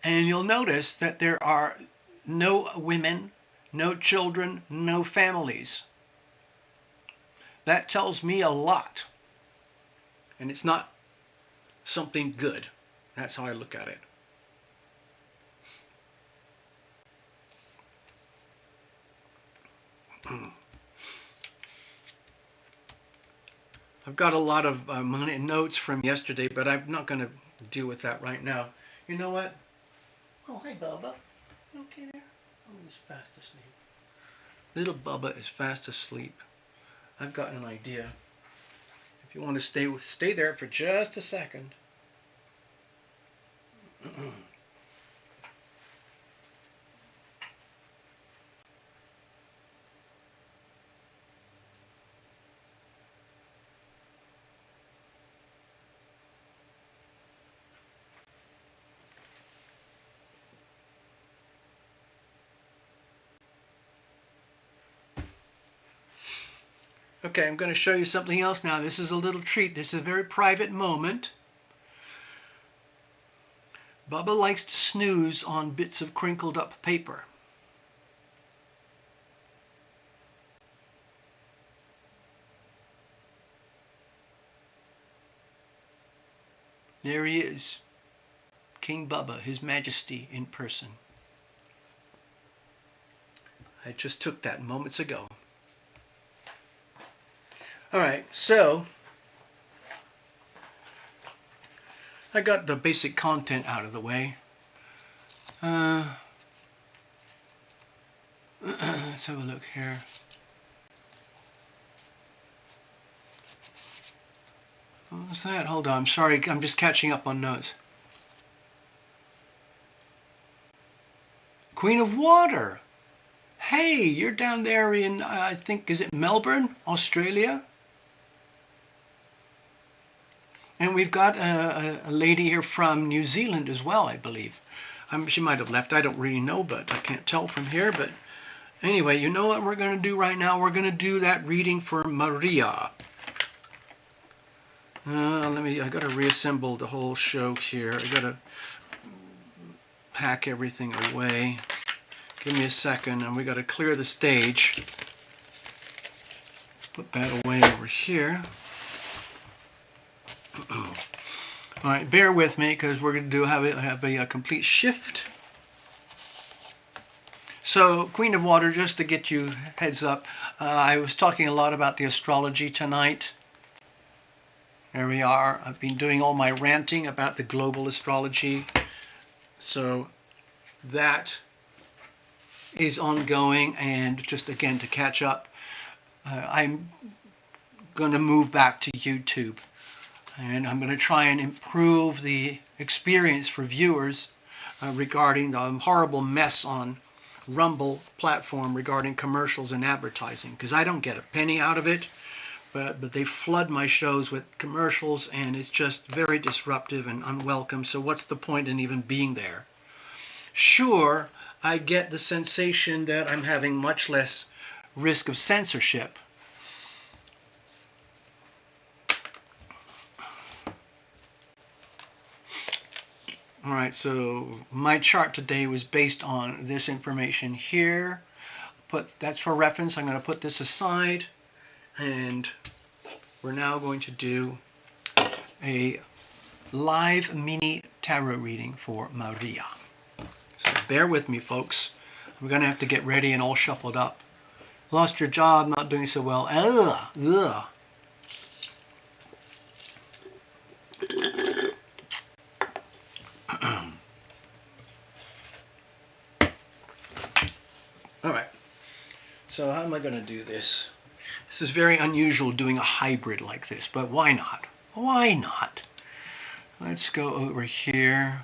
And you'll notice that there are no women, no children, no families. That tells me a lot. And it's not something good. That's how I look at it. I've got a lot of notes from yesterday, but I'm not going to deal with that right now. You know what? Oh, hi, Bubba. You okay there? Oh, he's fast asleep. Little Bubba is fast asleep. I've got an idea. If you want to stay there for just a second. Okay, I'm going to show you something else now. This is a little treat. This is a very private moment. Bubba likes to snooze on bits of crinkled up paper. There he is. King Bubba, His Majesty in person. I just took that moments ago. Alright, so I got the basic content out of the way. Let's have a look here. What was that? Hold on, I'm sorry, I'm just catching up on notes. Queen of Water. Hey, you're down there in, I think, is it Melbourne, Australia? And we've got a lady here from New Zealand as well, I believe. She might have left, I don't really know, but I can't tell from here. But anyway, you know what we're going to do right now? We're going to do that reading for Maria. I got to reassemble the whole show here. I got to pack everything away. Give me a second, and we got to clear the stage. Let's put that away over here. All right, bear with me because we're going to have a complete shift. So, Queen of Water, just to get you heads up, I was talking a lot about the astrology tonight. There we are. I've been doing all my ranting about the global astrology. So that is ongoing, and just again to catch up, I'm going to move back to YouTube. And I'm going to try and improve the experience for viewers regarding the horrible mess on Rumble platform regarding commercials and advertising, because I don't get a penny out of it, but they flood my shows with commercials, and it's just very disruptive and unwelcome. So what's the point in even being there? Sure, I get the sensation that I'm having much less risk of censorship. Alright, so my chart today was based on this information here. That's for reference. I'm going to put this aside, and we're now going to do a live mini tarot reading for Maria. So bear with me, folks. I'm going to have to get ready and all shuffled up. Lost your job, not doing so well. Ugh, ugh. All right. So how am I going to do this? This is very unusual doing a hybrid like this, but why not? Why not? Let's go over here.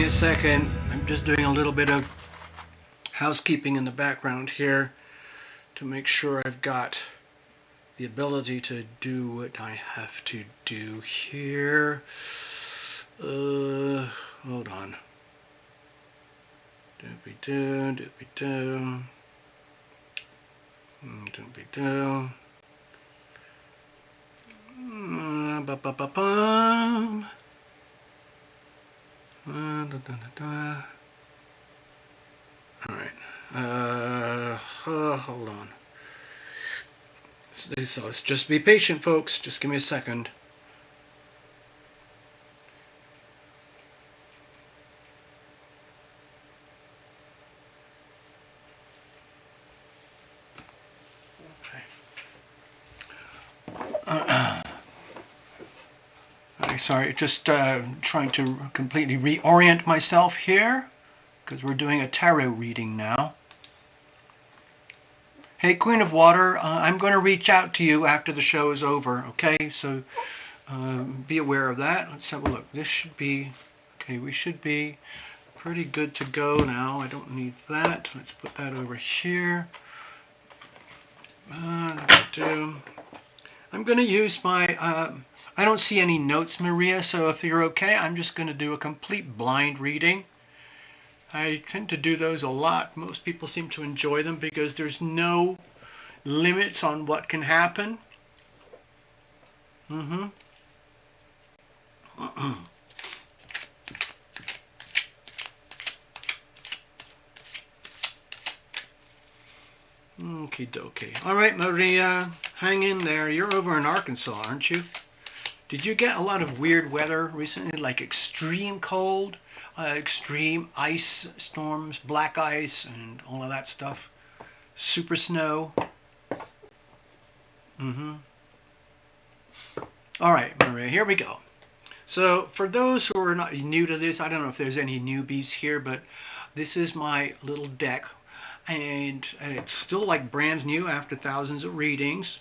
Second, I'm just doing a little bit of housekeeping in the background here to make sure I've got the ability to do what I have to do here. Hold on. Doopy-doo, doopy-doo. Doopy-doo. Ba-ba-ba-bum. Alright, hold on. So let's just be patient, folks. Just give me a second. Sorry, just trying to completely reorient myself here because we're doing a tarot reading now. Hey, Queen of Water, I'm going to reach out to you after the show is over, okay? So be aware of that. Let's have a look. This should be, okay, we should be pretty good to go now. I don't need that. Let's put that over here. I'm going to use my... I don't see any notes, Maria, so if you're okay, I'm just going to do a complete blind reading. I tend to do those a lot. Most people seem to enjoy them because there's no limits on what can happen. Okie dokie. All right, Maria, hang in there. You're over in Arkansas, aren't you? Did you get a lot of weird weather recently, like extreme cold, extreme ice storms, black ice, and all of that stuff? Super snow? All right, Maria, here we go. So for those who are not new to this, I don't know if there's any newbies here, but this is my little deck, and it's still like brand new after thousands of readings.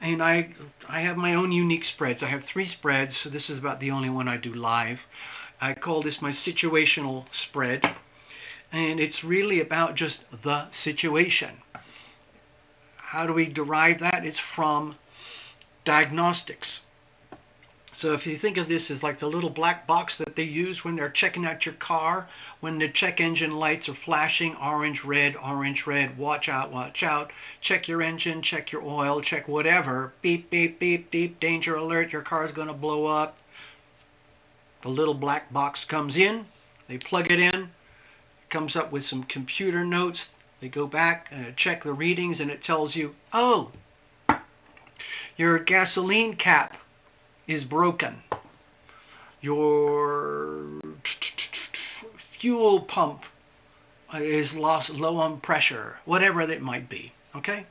And I have my own unique spreads. I have 3 spreads, so this is about the only one I do live. I call this my situational spread, and it's really about just the situation. How do we derive that? It's from diagnostics. So if you think of this as like the little black box that they use when they're checking out your car, when the check engine lights are flashing orange, red, watch out, check your engine, check your oil, check whatever, beep, beep, beep, beep, danger alert, your car's going to blow up. The little black box comes in, they plug it in, it comes up with some computer notes, they go back, check the readings, and it tells you, oh, your gasoline cap is broken. Your fuel pump is low on pressure, whatever that might be. Okay?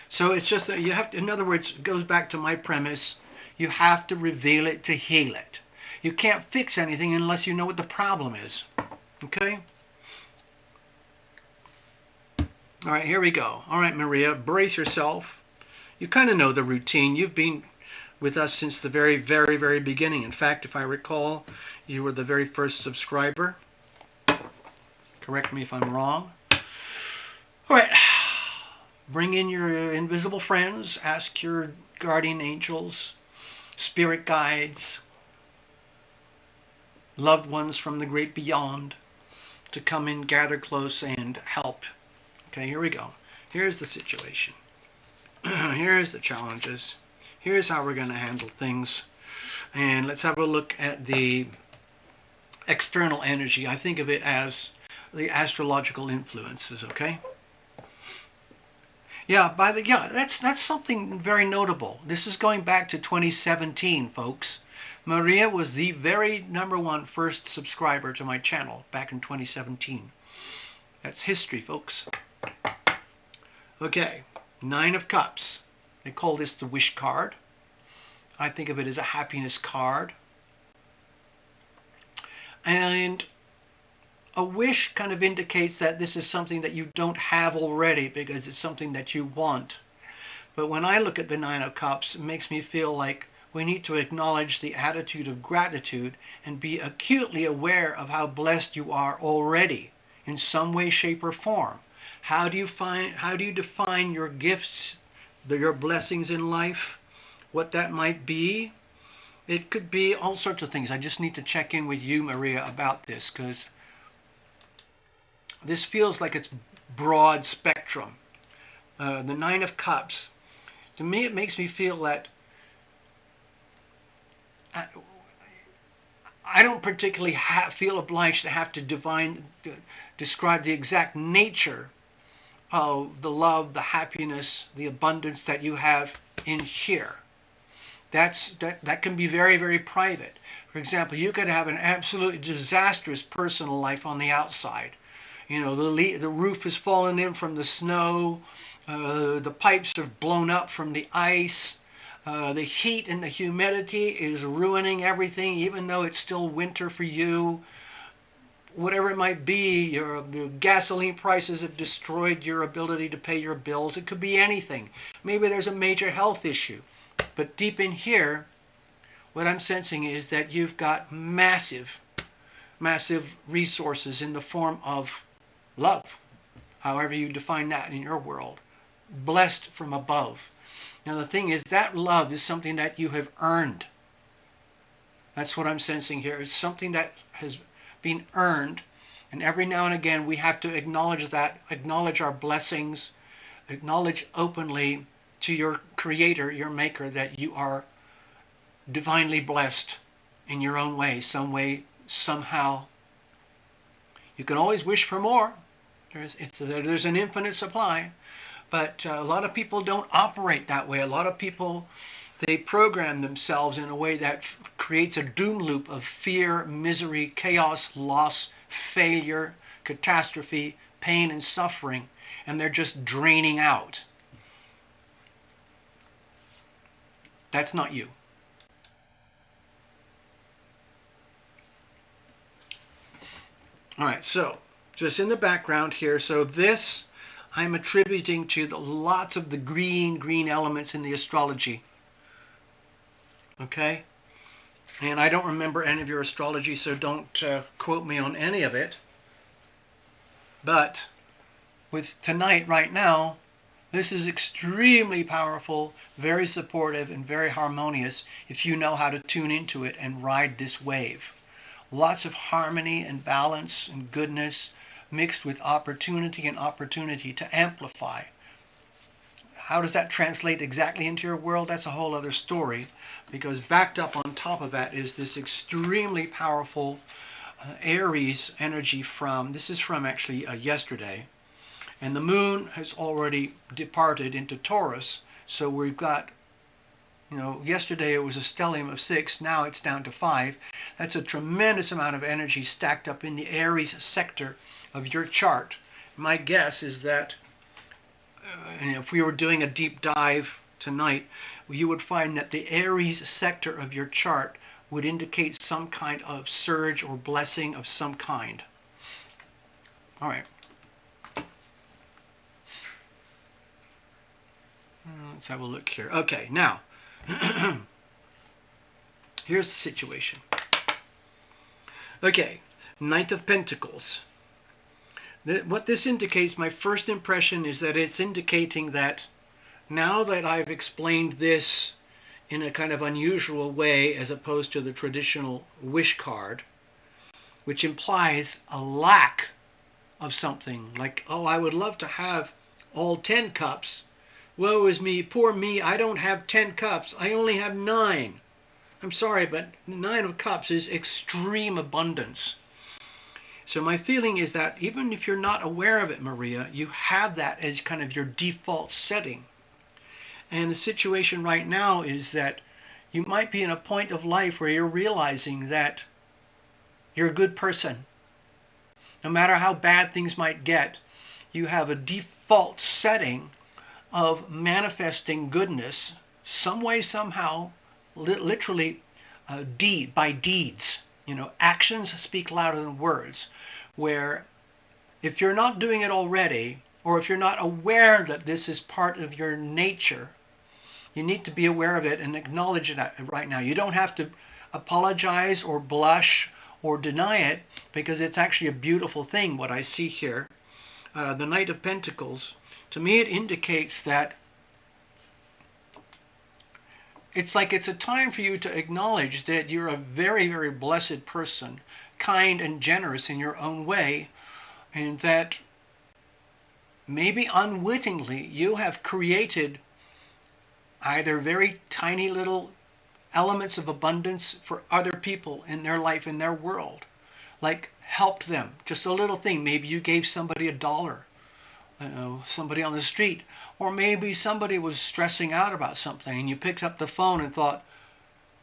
So it's just that you have to, in other words, it goes back to my premise, you have to reveal it to heal it. You can't fix anything unless you know what the problem is. Okay? All right, here we go. All right, Maria, brace yourself. You kind of know the routine. You've been with us since the very, very, very beginning. In fact, if I recall, you were the very first subscriber. Correct me if I'm wrong. All right. Bring in your invisible friends. Ask your guardian angels, spirit guides, loved ones from the great beyond to come in, gather close, and help. Okay, here we go. Here's the situation. Here's the challenges. Here's how we're going to handle things. And let's have a look at the external energy. I think of it as the astrological influences, okay? Yeah, that's something very notable. This is going back to 2017, folks. Maria was the very #1 first subscriber to my channel back in 2017. That's history, folks. Okay, 9 of Cups. They call this the wish card. I think of it as a happiness card. And a wish kind of indicates that this is something that you don't have already because it's something that you want. But when I look at the 9 of Cups, it makes me feel like we need to acknowledge the attitude of gratitude and be acutely aware of how blessed you are already in some way, shape, or form. How do you define your gifts, your blessings in life? What that might be? It could be all sorts of things. I just need to check in with you, Maria, about this because this feels like it's broad spectrum. The 9 of Cups, to me, it makes me feel that I don't particularly feel obliged to have to describe the exact nature of the love, the happiness, the abundance that you have in here. That can be very, very private. For example, you could have an absolutely disastrous personal life on the outside. You know, the roof has fallen in from the snow, the pipes have blown up from the ice, the heat and the humidity is ruining everything, even though it's still winter for you. Whatever it might be, your gasoline prices have destroyed your ability to pay your bills. It could be anything. Maybe there's a major health issue. But deep in here, what I'm sensing is that you've got massive, massive resources in the form of love, however you define that in your world, blessed from above. Now the thing is, that love is something that you have earned. That's what I'm sensing here. It's something that has been earned, and every now and again we have to acknowledge that, acknowledge our blessings, acknowledge openly to your creator, your maker, that you are divinely blessed in your own way, some way, somehow. You can always wish for more. There's an infinite supply, but a lot of people don't operate that way. A lot of people, they program themselves in a way that creates a doom loop of fear, misery, chaos, loss, failure, catastrophe, pain, and suffering, and they're just draining out. That's not you. All right, so just in the background here, so this I'm attributing to lots of the green elements in the astrology. Okay? And I don't remember any of your astrology, so don't quote me on any of it. But with tonight, right now, this is extremely powerful, very supportive, and very harmonious if you know how to tune into it and ride this wave. Lots of harmony and balance and goodness mixed with opportunity and opportunity to amplify. How does that translate exactly into your world? That's a whole other story, because backed up on top of that is this extremely powerful Aries energy this is from actually yesterday. And the moon has already departed into Taurus, so we've got, yesterday it was a stellium of 6, now it's down to 5. That's a tremendous amount of energy stacked up in the Aries sector of your chart. My guess is that if we were doing a deep dive tonight, you would find that the Aries sector of your chart would indicate some kind of surge or blessing of some kind. All right. Let's have a look here. Okay, now, here's the situation. Okay, Knight of Pentacles. What this indicates, my first impression is that it's indicating that now that I've explained this in a kind of unusual way as opposed to the traditional wish card, which implies a lack of something, like, oh, I would love to have all 10 cups. Woe is me, poor me, I don't have 10 cups, I only have 9. I'm sorry, but 9 of cups is extreme abundance. So my feeling is that even if you're not aware of it, Maria, you have that as kind of your default setting. And the situation right now is that you might be in a point of life where you're realizing that you're a good person. No matter how bad things might get, you have a default setting of manifesting goodness some way, somehow, literally by deeds. Actions speak louder than words, where if you're not doing it already, or if you're not aware that this is part of your nature, you need to be aware of it and acknowledge it right now. You don't have to apologize or blush or deny it, because it's actually a beautiful thing, what I see here. The Knight of Pentacles, to me it indicates that it's like it's a time for you to acknowledge that you're a very, very blessed person, kind and generous in your own way, and that maybe unwittingly you have created either very tiny little elements of abundance for other people in their life, in their world, like helped them, just a little thing. Maybe you gave somebody $1, somebody on the street, or maybe somebody was stressing out about something and you picked up the phone and thought,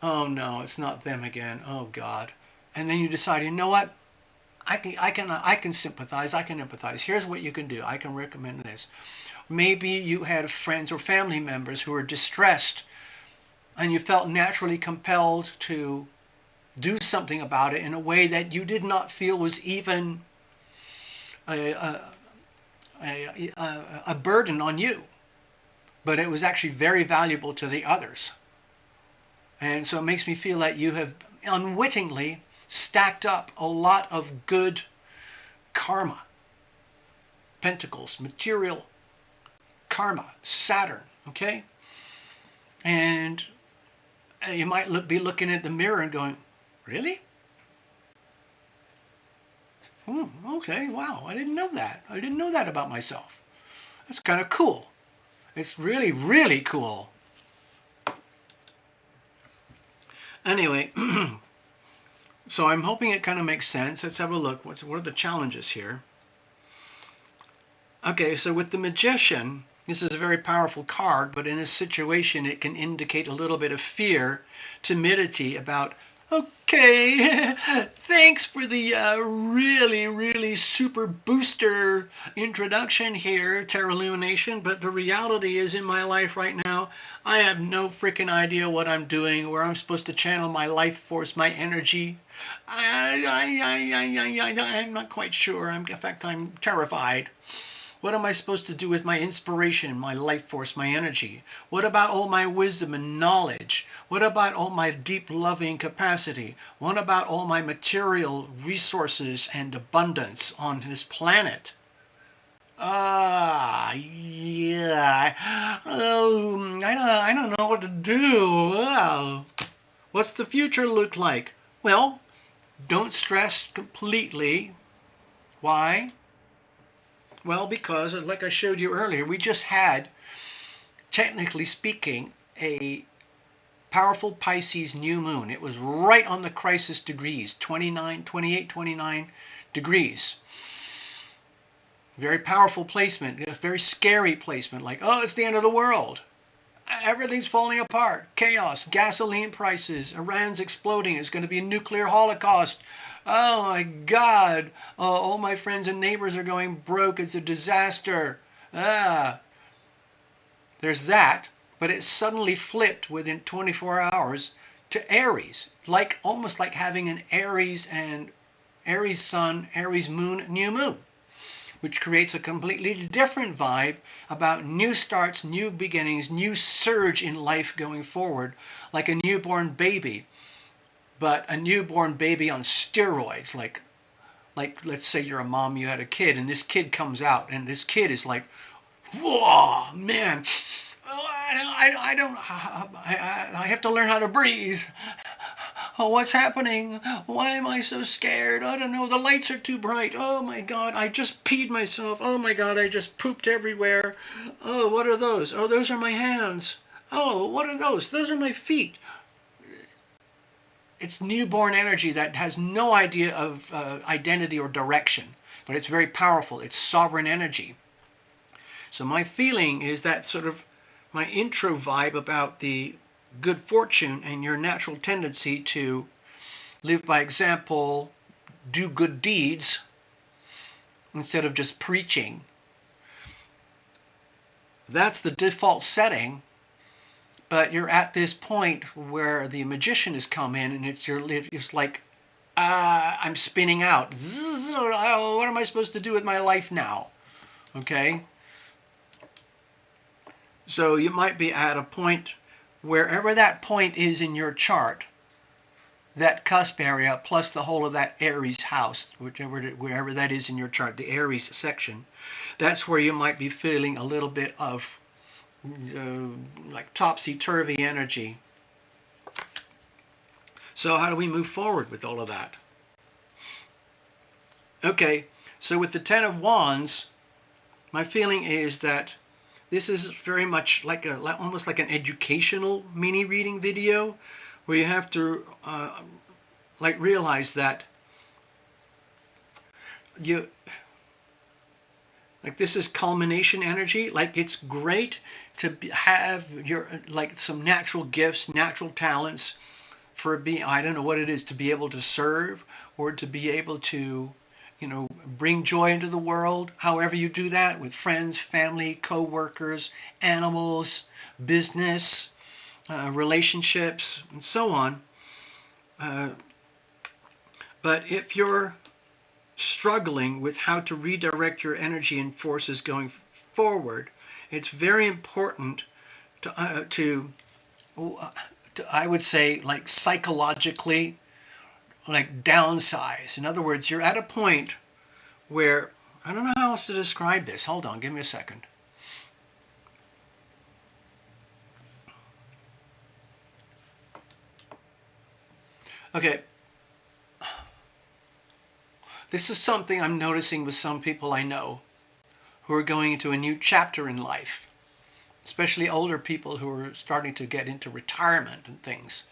oh no, it's not them again, oh God. And then you decide, you know what, I can sympathize, I can empathize. Here's what you can do. I can recommend this. Maybe you had friends or family members who were distressed and you felt naturally compelled to do something about it in a way that you did not feel was even a burden on you, but it was actually very valuable to the others. And so it makes me feel that you have unwittingly stacked up a lot of good karma. Pentacles, material karma, Saturn, okay? And you might be looking at the mirror and going, really? Okay, wow, I didn't know that. I didn't know that about myself. That's kind of cool. It's really, really cool. Anyway, so I'm hoping it kind of makes sense. Let's have a look. What are the challenges here? Okay, so with the Magician, this is a very powerful card, but in this situation it can indicate a little bit of fear, timidity about Okay, thanks for the really, really super booster introduction here, TarotLumination. But the reality is, in my life right now, I have no freaking idea what I'm doing, where I'm supposed to channel my life force, my energy. I'm not quite sure. In fact, I'm terrified. What am I supposed to do with my inspiration, my life force, my energy? What about all my wisdom and knowledge? What about all my deep loving capacity? What about all my material resources and abundance on this planet? Yeah. I don't know what to do. What's the future look like? Well, don't stress completely. Why? Well, because, like I showed you earlier, we just had, technically speaking, a powerful Pisces new moon. It was right on the crisis degrees, 29, 28, 29 degrees. Very powerful placement, a very scary placement, like, oh, it's the end of the world. Everything's falling apart. Chaos, gasoline prices, Iran's exploding. It's going to be a nuclear holocaust. Oh my God. Oh, all my friends and neighbors are going broke. It's a disaster. There's that. But it suddenly flipped within 24 hours to Aries. Like almost like having an Aries and Aries sun, Aries moon, new moon, which creates a completely different vibe about new starts, new beginnings, new surge in life going forward, like a newborn baby, but a newborn baby on steroids. Like let's say you're a mom, you had a kid, and this kid comes out, and this kid is like, whoa, man, I have to learn how to breathe. Oh, what's happening? Why am I so scared? I don't know. The lights are too bright. Oh my God, I just peed myself. Oh my God, I just pooped everywhere. Oh, what are those? Oh, those are my hands. Oh, what are those? Those are my feet. It's newborn energy that has no idea of identity or direction, but it's very powerful. It's sovereign energy. So my feeling is that sort of my intro vibe about the good fortune and your natural tendency to live by example, do good deeds instead of just preaching. That's the default setting, but you're at this point where the magician has come in and it's like, I'm spinning out. What am I supposed to do with my life now? Okay? So you might be at a point, wherever that point is in your chart, that cusp area plus the whole of that Aries house, wherever that is in your chart, the Aries section, that's where you might be feeling a little bit of like topsy-turvy energy. So how do we move forward with all of that? Okay, so with the Ten of Wands, my feeling is that this is very much like almost like an educational mini reading video, where you have to like realize that you like this is culmination energy. Like it's great to have your like some natural gifts, natural talents for being, I don't know what it is, to be able to serve or to be able to, you know, bring joy into the world. However you do that, with friends, family, co-workers, animals, business, relationships, and so on. But if you're struggling with how to redirect your energy and forces going forward, it's very important to I would say, like psychologically, like downsize. In other words, you're at a point where, I don't know how else to describe this. Hold on, give me a second. Okay. This is something I'm noticing with some people I know who are going into a new chapter in life, especially older people who are starting to get into retirement and things.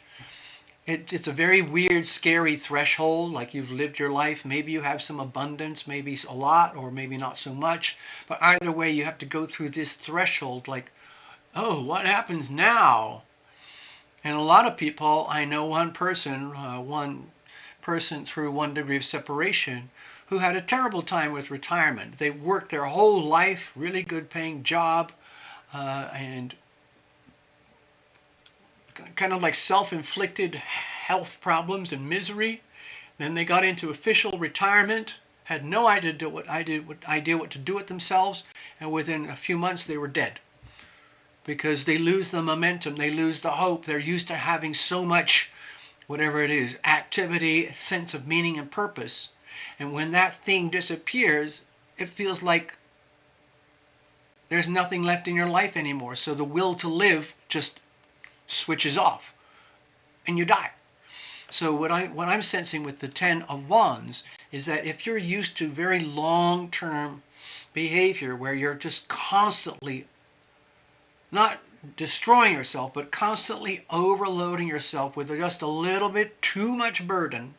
It's a very weird, scary threshold, like you've lived your life. Maybe you have some abundance, maybe a lot, or maybe not so much. But either way, you have to go through this threshold like, oh, what happens now? And a lot of people, I know one person through 1 degree of separation who had a terrible time with retirement. They worked their whole life, really good paying job, and kind of like self-inflicted health problems and misery. Then they got into official retirement, had no idea what to do with themselves, and within a few months they were dead. Because they lose the momentum, they lose the hope. They're used to having so much, whatever it is, activity, sense of meaning and purpose. And when that thing disappears, it feels like there's nothing left in your life anymore. So the will to live just switches off and you die. So what I'm sensing with the Ten of Wands is that if you're used to very long-term behavior where you're just constantly not destroying yourself, but constantly overloading yourself with just a little bit too much burden,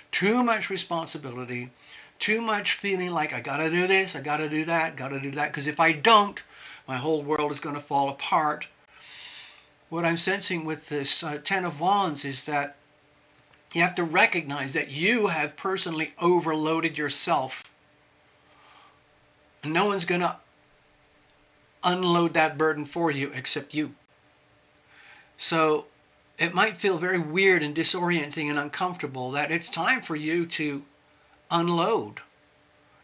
too much responsibility, too much feeling like I gotta do this, I gotta do that, because if I don't, my whole world is going to fall apart. What I'm sensing with this Ten of Wands is that you have to recognize that you have personally overloaded yourself. And no one's going to unload that burden for you except you. So it might feel very weird and disorienting and uncomfortable that it's time for you to unload.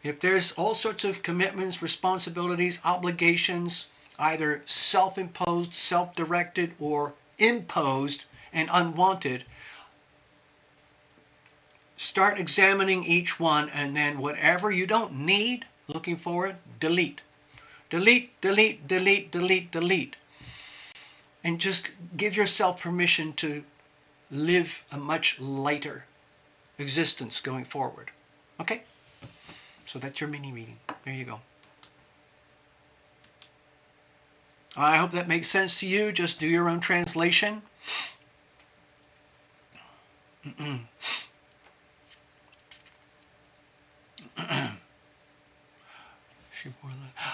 If there's all sorts of commitments, responsibilities, obligations, either self-imposed, self-directed, or imposed and unwanted, start examining each one, and then whatever you don't need, looking for it, delete. Delete, delete, delete, delete, delete. And just give yourself permission to live a much lighter existence going forward. Okay? So that's your mini reading. There you go. I hope that makes sense to you. Just do your own translation.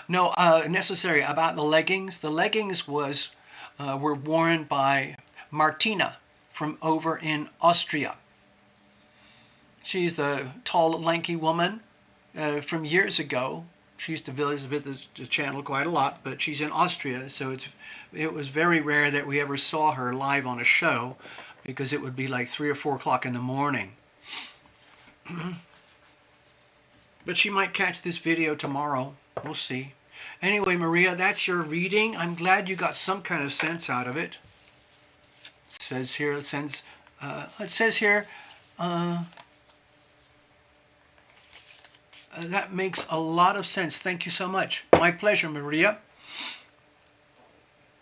No, necessary about the leggings. The leggings were worn by Martina from over in Austria. She's the tall, lanky woman from years ago. She used to visit the channel quite a lot, but she's in Austria, so it was very rare that we ever saw her live on a show because it would be like 3 or 4 o'clock in the morning. But she might catch this video tomorrow. We'll see. Anyway, Maria, that's your reading. I'm glad you got some kind of sense out of it. It says here, that makes a lot of sense. Thank you so much. My pleasure, Maria.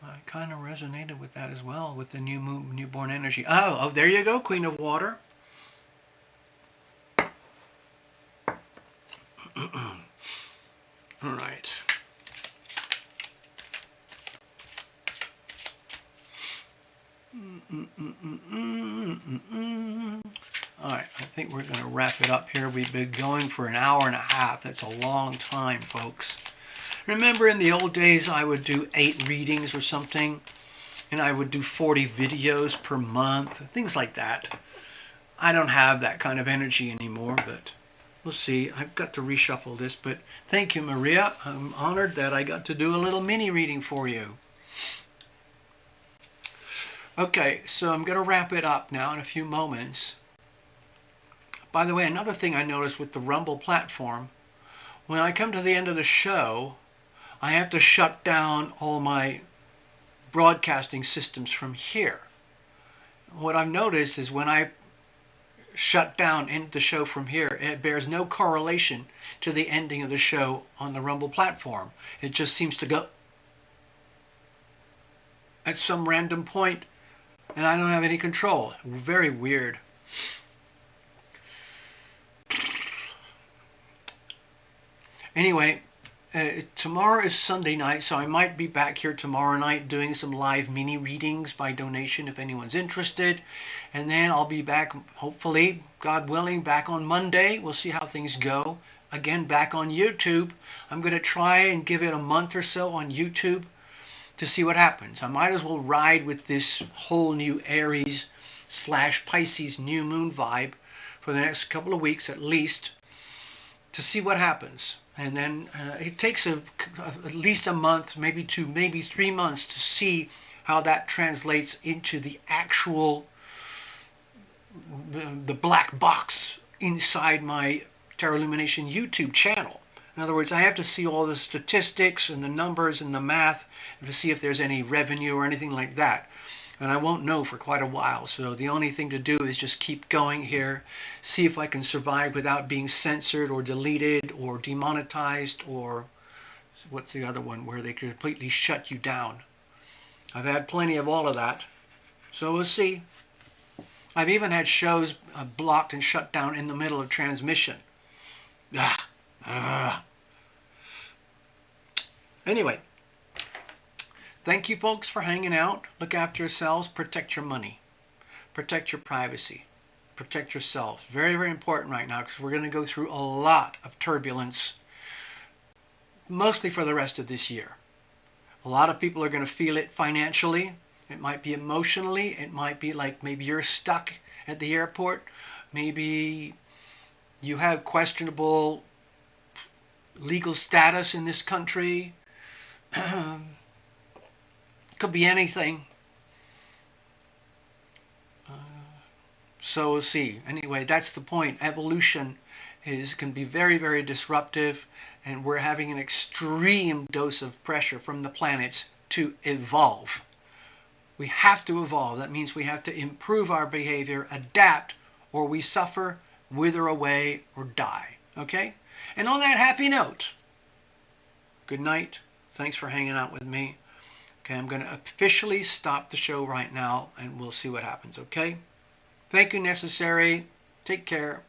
I kind of resonated with that as well, with the newborn energy. Oh, there you go, Queen of Water. All right. All right, I think we're going to wrap it up here. We've been going for an hour and a half. That's a long time, folks. Remember in the old days, I would do 8 readings or something, and I would do 40 videos per month, things like that. I don't have that kind of energy anymore, but we'll see. I've got to reshuffle this, but thank you, Maria. I'm honored that I got to do a little mini reading for you. Okay, so I'm going to wrap it up now in a few moments. By the way, another thing I noticed with the Rumble platform, when I come to the end of the show, I have to shut down all my broadcasting systems from here. What I've noticed is when I shut down the show from here, it bears no correlation to the ending of the show on the Rumble platform. It just seems to go at some random point, and I don't have any control. Very weird. Anyway, tomorrow is Sunday night, so I might be back here tomorrow night doing some live mini readings by donation if anyone's interested. And then I'll be back, hopefully, God willing, back on Monday. We'll see how things go. Again, back on YouTube. I'm going to try and give it a month or so on YouTube to see what happens. I might as well ride with this whole new Aries / Pisces new moon vibe for the next couple of weeks at least, to see what happens. And then it takes at least a month, maybe 2, maybe 3 months to see how that translates into the actual the black box inside my TarotLumination YouTube channel. In other words, I have to see all the statistics and the numbers and the math to see if there's any revenue or anything like that. And I won't know for quite a while. So the only thing to do is just keep going here, see if I can survive without being censored or deleted or demonetized, or what's the other one where they completely shut you down. I've had plenty of all of that. So we'll see. I've even had shows blocked and shut down in the middle of transmission. Anyway, thank you folks for hanging out. Look after yourselves. Protect your money. Protect your privacy. Protect yourself. Very, very important right now, because we're going to go through a lot of turbulence, mostly for the rest of this year. A lot of people are going to feel it financially. It might be emotionally. It might be like maybe you're stuck at the airport. Maybe you have questionable legal status in this country. Could be anything. So we'll see. Anyway, that's the point. Evolution can be very, very disruptive, and we're having an extreme dose of pressure from the planets to evolve. We have to evolve. That means we have to improve our behavior, adapt, or we suffer, wither away, or die. Okay? And on that happy note, good night. Thanks for hanging out with me. Okay, I'm going to officially stop the show right now, and we'll see what happens, okay? Thank you, Necessary. Take care.